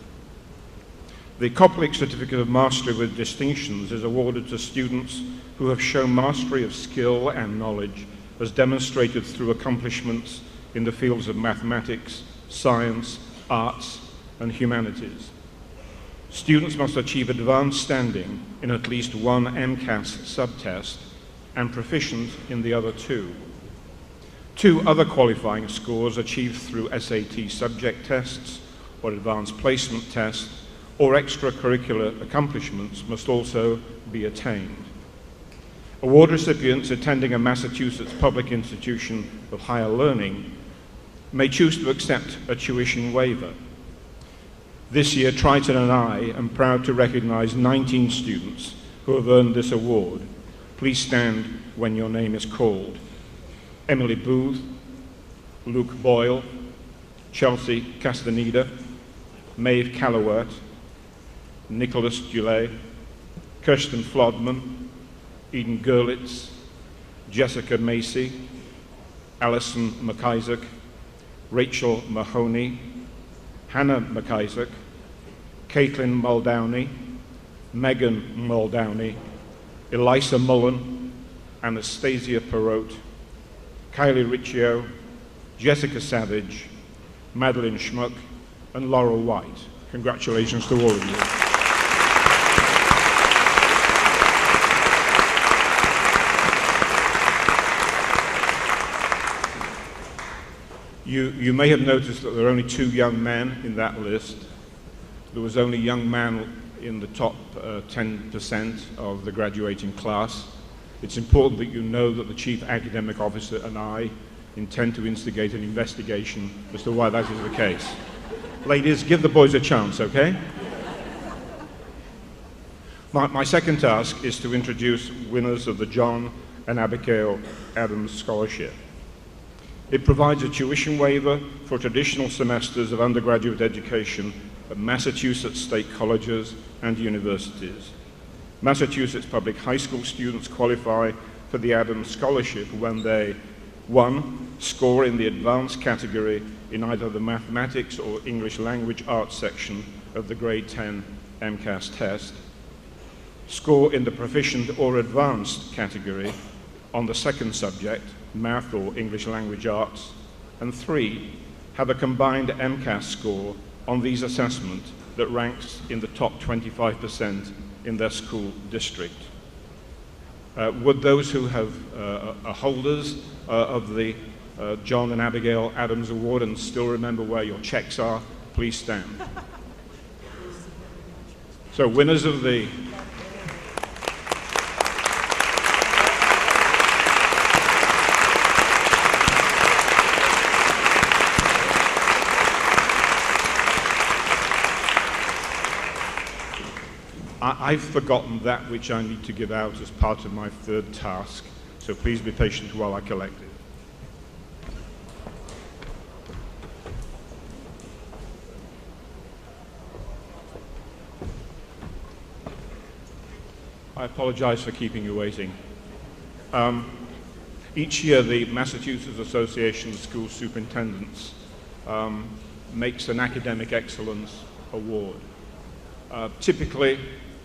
The Koplik Certificate of Mastery with Distinctions is awarded to students who have shown mastery of skill and knowledge as demonstrated through accomplishments in the fields of mathematics, science, arts, and humanities. Students must achieve advanced standing in at least one MCAS subtest and proficient in the other 2. 2 other qualifying scores achieved through SAT subject tests or advanced placement tests or extracurricular accomplishments must also be attained. Award recipients attending a Massachusetts public institution of higher learning may choose to accept a tuition waiver. This year, Triton and I am proud to recognize 19 students who have earned this award. Please stand when your name is called. Emily Booth, Luke Boyle, Chelsea Castaneda, Maeve Callowert, Nicholas Goulet, Kirsten Flodman, Eden Gerlitz, Jessica Macy, Alison McIsaac, Rachel Mahoney, Hannah McIsaac, Caitlin Muldowney, Megan Muldowney, Elisa Mullen, Anastasia Perot, Kylie Riccio, Jessica Savage, Madeline Schmuck, and Laurel White. Congratulations to all of you. You may have noticed that there are only 2 young men in that list. There was only a young man in the top 10% of the graduating class. It's important that you know that the Chief Academic Officer and I intend to instigate an investigation as to why that is the case. Ladies, give the boys a chance, okay? My second task is to introduce winners of the John and Abigail Adams Scholarship. It provides a tuition waiver for traditional semesters of undergraduate education at Massachusetts state colleges and universities. Massachusetts public high school students qualify for the Adams Scholarship when they, 1, score in the advanced category in either the mathematics or English language arts section of the grade 10 MCAS test, score in the proficient or advanced category on the second subject, math or English language arts, and 3, have a combined MCAS score on these assessments that ranks in the top 25% in their school district. Would those who are holders of the John and Abigail Adams Award and still remember where your checks are, please stand. So winners of the I've forgotten that which I need to give out as part of my third task, so please be patient while I collect it. I apologize for keeping you waiting. Each year, the Massachusetts Association of School Superintendents makes an academic excellence award. Typically,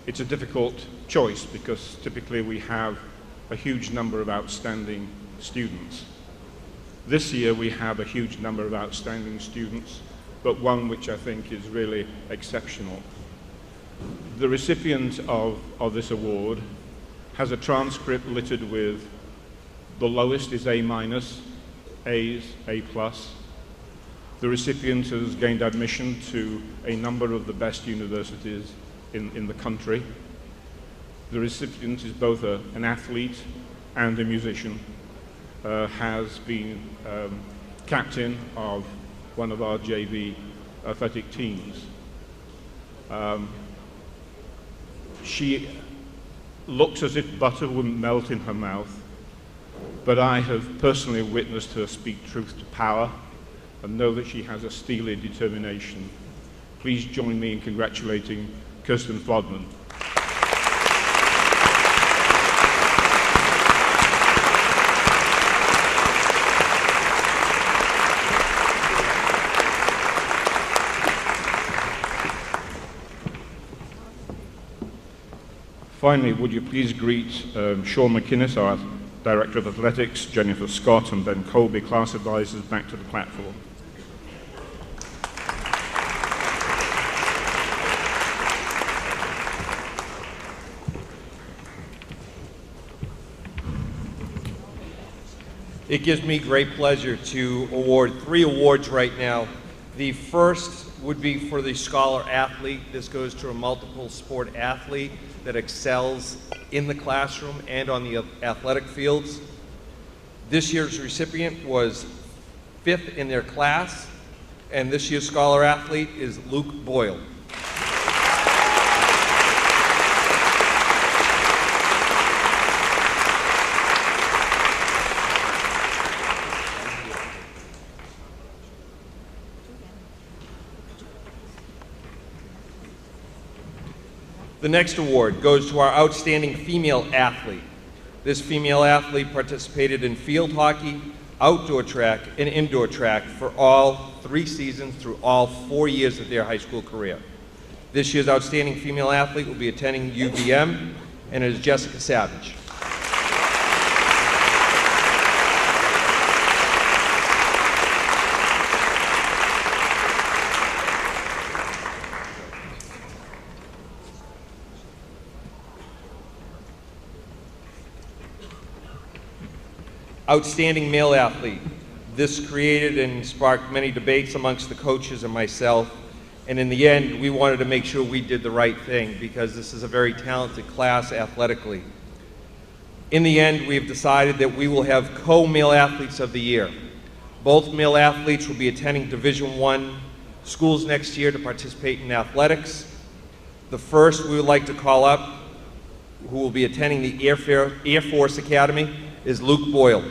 it's a difficult choice because typically we have a huge number of outstanding students. This year we have a huge number of outstanding students, but one which I think is really exceptional. The recipient of this award has a transcript littered with the lowest is A-, A's, A+. The recipient has gained admission to a number of the best universities in the country. The recipient is both an athlete and a musician, has been captain of one of our JV athletic teams. She looks as if butter wouldn't melt in her mouth, but I have personally witnessed her speak truth to power and know that she has a steely determination. Please join me in congratulating Kirsten Flodman. Finally, would you please greet Sean McInnes, our Director of Athletics, Jennifer Scott and Ben Colby, class advisors, back to the platform. It gives me great pleasure to award 3 awards right now. The first would be for the Scholar Athlete. This goes to a multiple sport athlete that excels in the classroom and on the athletic fields. This year's recipient was 5th in their class, and this year's Scholar Athlete is Luke Boyle. The next award goes to our outstanding female athlete. This female athlete participated in field hockey, outdoor track, and indoor track for all 3 seasons through all 4 years of their high school career. This year's outstanding female athlete will be attending UVM, and it is Jessica Savage. Outstanding male athlete. This created and sparked many debates amongst the coaches and myself, and in the end, we wanted to make sure we did the right thing because this is a very talented class athletically. In the end, we have decided that we will have co-male athletes of the year. Both male athletes will be attending Division I schools next year to participate in athletics. The first we would like to call up, who will be attending the Air Force Academy, is Luke Boyle.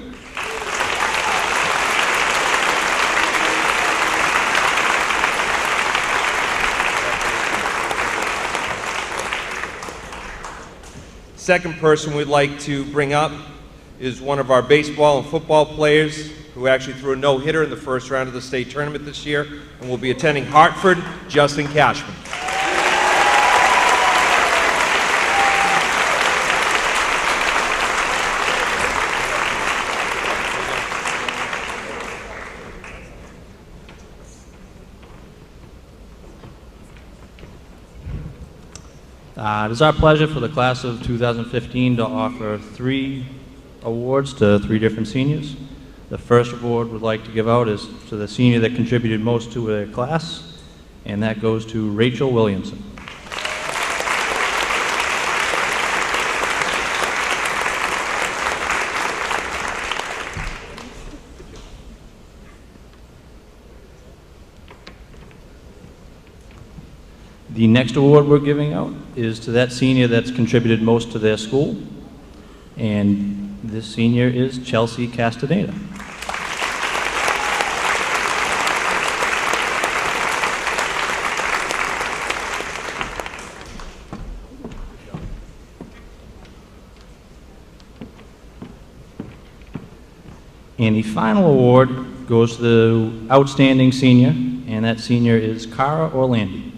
Second person we'd like to bring up is one of our baseball and football players who actually threw a no-hitter in the first round of the state tournament this year and will be attending Hartford, Justin Cashman. It is our pleasure for the class of 2015 to offer 3 awards to 3 different seniors. The first award we'd like to give out is to the senior that contributed most to their class, and that goes to Rachel Williamson. The next award we're giving out is to that senior that's contributed most to their school, and this senior is Chelsea Castaneda. And the final award goes to the outstanding senior, and that senior is Cara Orlandi.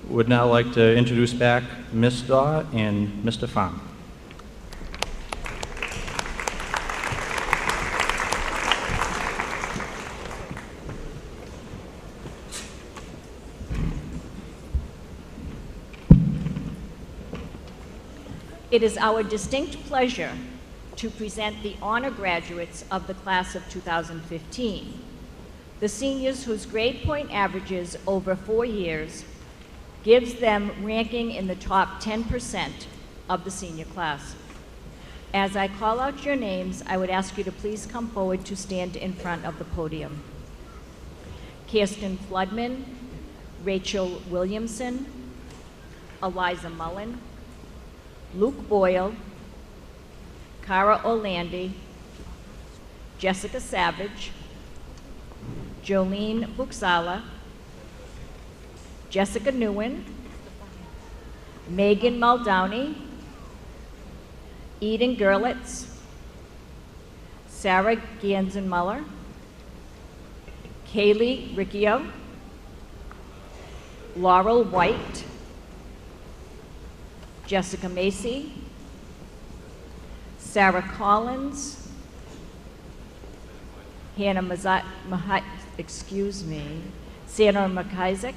Would now like to introduce back Ms. Daw and Mr. Farm. It is our distinct pleasure to present the honor graduates of the class of 2015, the seniors whose grade point averages over 4 years gives them ranking in the top 10% of the senior class. As I call out your names, I would ask you to please come forward to stand in front of the podium. Kirsten Floodman, Rachel Williamson, Eliza Mullen, Luke Boyle, Cara Orlandi, Jessica Savage, Jolene Buxala, Jessica Nguyen, Megan Muldowney, Eden Gerlitz, Sarah Gansen-Muller, Kaylee Riccio, Laurel White, Jessica Macy, Sarah Collins, Hannah Sandra McIsaac,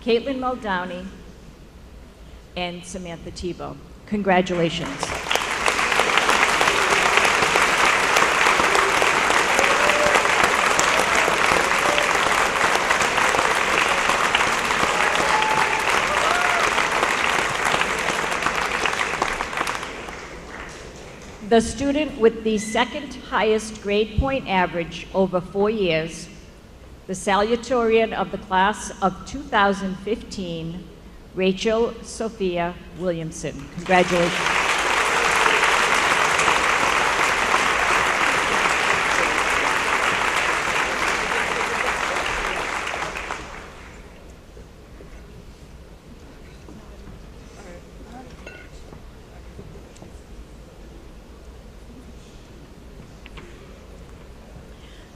Caitlin Muldowney, and Samantha Tebow. Congratulations. The student with the second highest grade point average over 4 years, the salutatorian of the class of 2015, Rachel Sophia Williamson. Congratulations.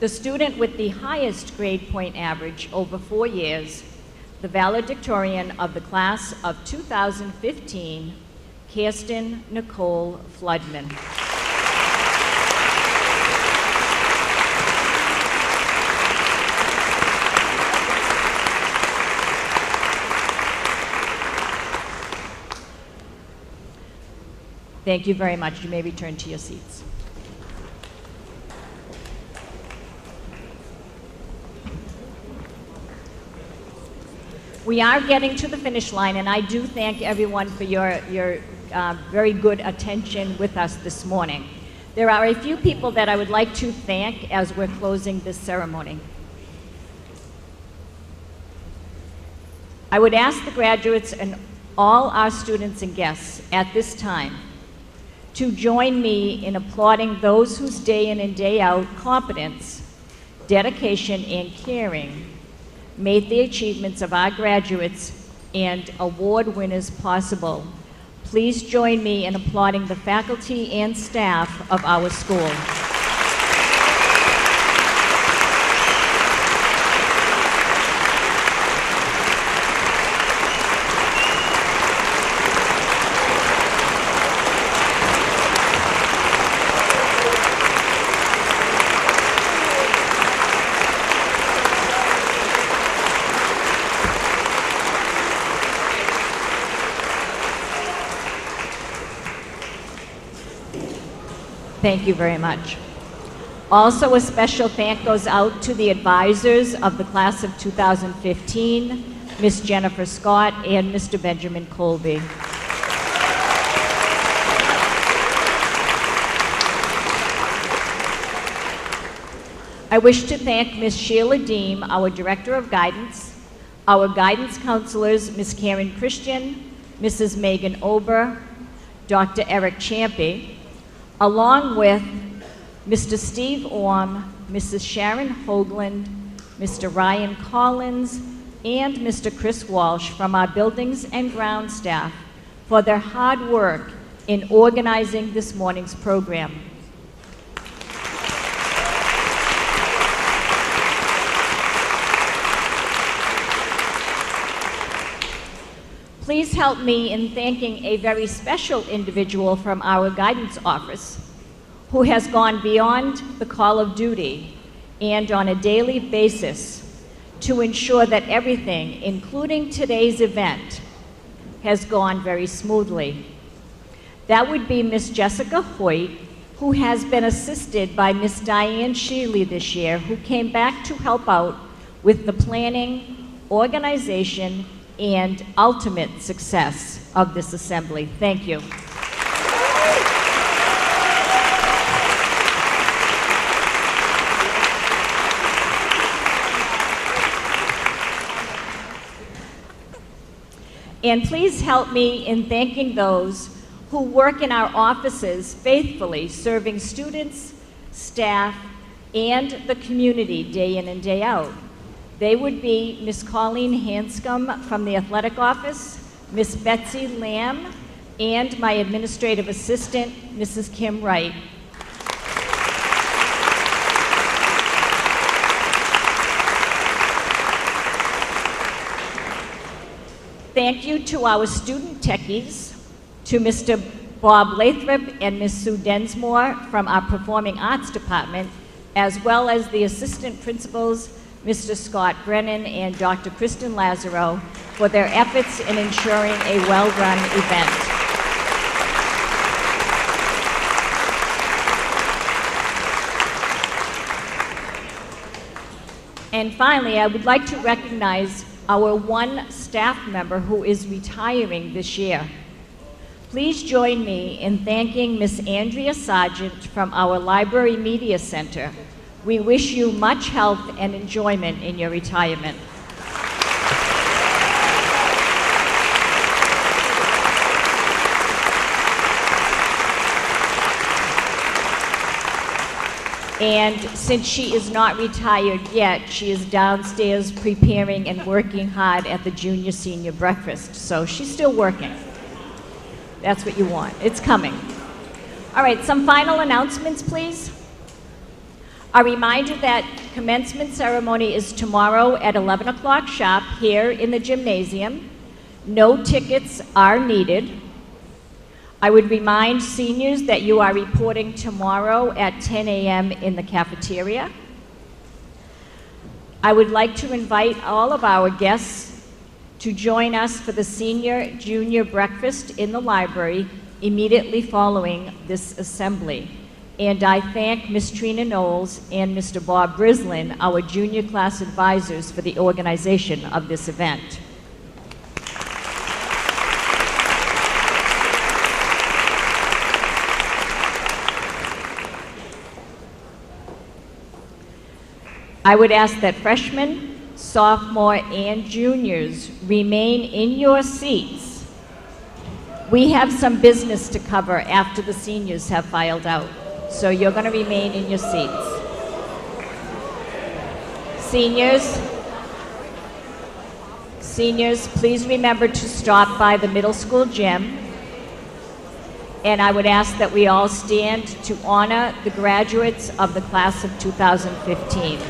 The student with the highest grade point average over 4 years, the valedictorian of the class of 2015, Kirsten Nicole Floodman. Thank you very much. You may return to your seats. We are getting to the finish line, and I do thank everyone for your very good attention with us this morning. There are a few people that I would like to thank as we're closing this ceremony. I would ask the graduates and all our students and guests at this time to join me in applauding those whose day in and day out competence, dedication, and caring made the achievements of our graduates and award winners possible. Please join me in applauding the faculty and staff of our school. Thank you very much. Also, a special thank goes out to the advisors of the class of 2015, Ms. Jennifer Scott and Mr. Benjamin Colby. I wish to thank Ms. Sheila Deem, our Director of Guidance, our guidance counselors, Ms. Karen Christian, Mrs. Megan Ober, Dr. Eric Champy, along with Mr. Steve Orm, Mrs. Sharon Hoagland, Mr. Ryan Collins, and Mr. Chris Walsh from our buildings and ground staff for their hard work in organizing this morning's program. Please help me in thanking a very special individual from our guidance office who has gone beyond the call of duty and on a daily basis to ensure that everything, including today's event, has gone very smoothly. That would be Miss Jessica Hoyt, who has been assisted by Miss Diane Sheely this year, who came back to help out with the planning, organization, and ultimate success of this assembly. Thank you. And please help me in thanking those who work in our offices faithfully, serving students, staff, and the community day in and day out. They would be Miss Colleen Hanscom from the athletic office, Miss Betsy Lamb, and my administrative assistant, Mrs. Kim Wright. Thank you to our student techies, to Mr. Bob Lathrop and Miss Sue Densmore from our Performing Arts Department, as well as the assistant principals, Mr. Scott Brennan and Dr. Kristen Lazaro, for their efforts in ensuring a well-run event. And finally, I would like to recognize our one staff member who is retiring this year. Please join me in thanking Miss Andrea Sargent from our Library Media Center. We wish you much health and enjoyment in your retirement. And since she is not retired yet, she is downstairs preparing and working hard at the junior-senior breakfast. So she's still working. That's what you want. It's coming. All right, some final announcements, please. A reminder that commencement ceremony is tomorrow at 11 o'clock sharp here in the gymnasium. No tickets are needed. I would remind seniors that you are reporting tomorrow at 10 a.m. in the cafeteria. I would like to invite all of our guests to join us for the senior-junior breakfast in the library immediately following this assembly. And I thank Ms. Trina Knowles and Mr. Bob Brislin, our junior class advisors, for the organization of this event. I would ask that freshmen, sophomore, and juniors remain in your seats. We have some business to cover after the seniors have filed out, so you're going to remain in your seats. Seniors, please remember to stop by the middle school gym. And I would ask that we all stand to honor the graduates of the class of 2015.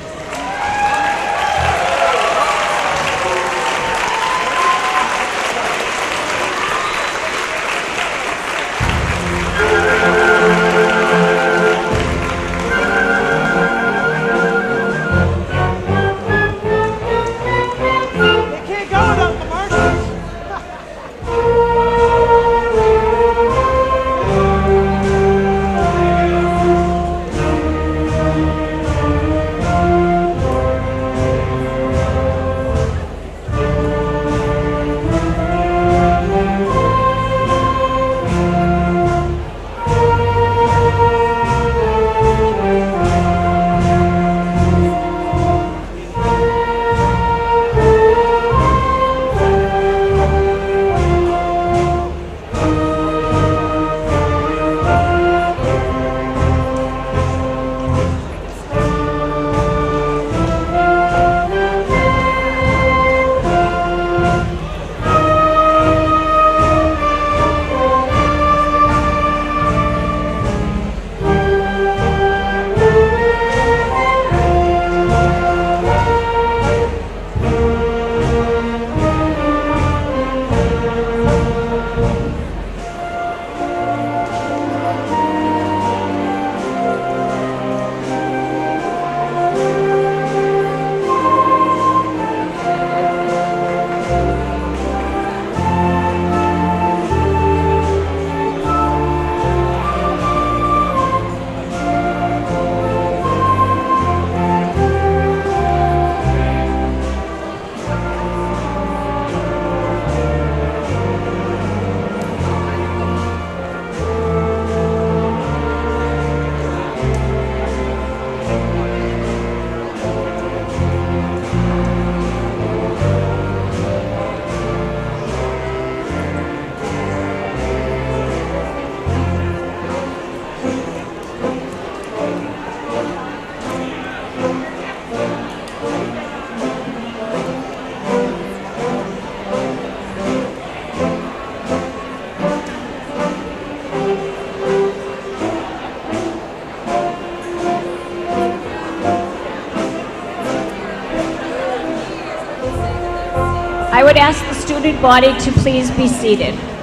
I would ask the student body to please be seated.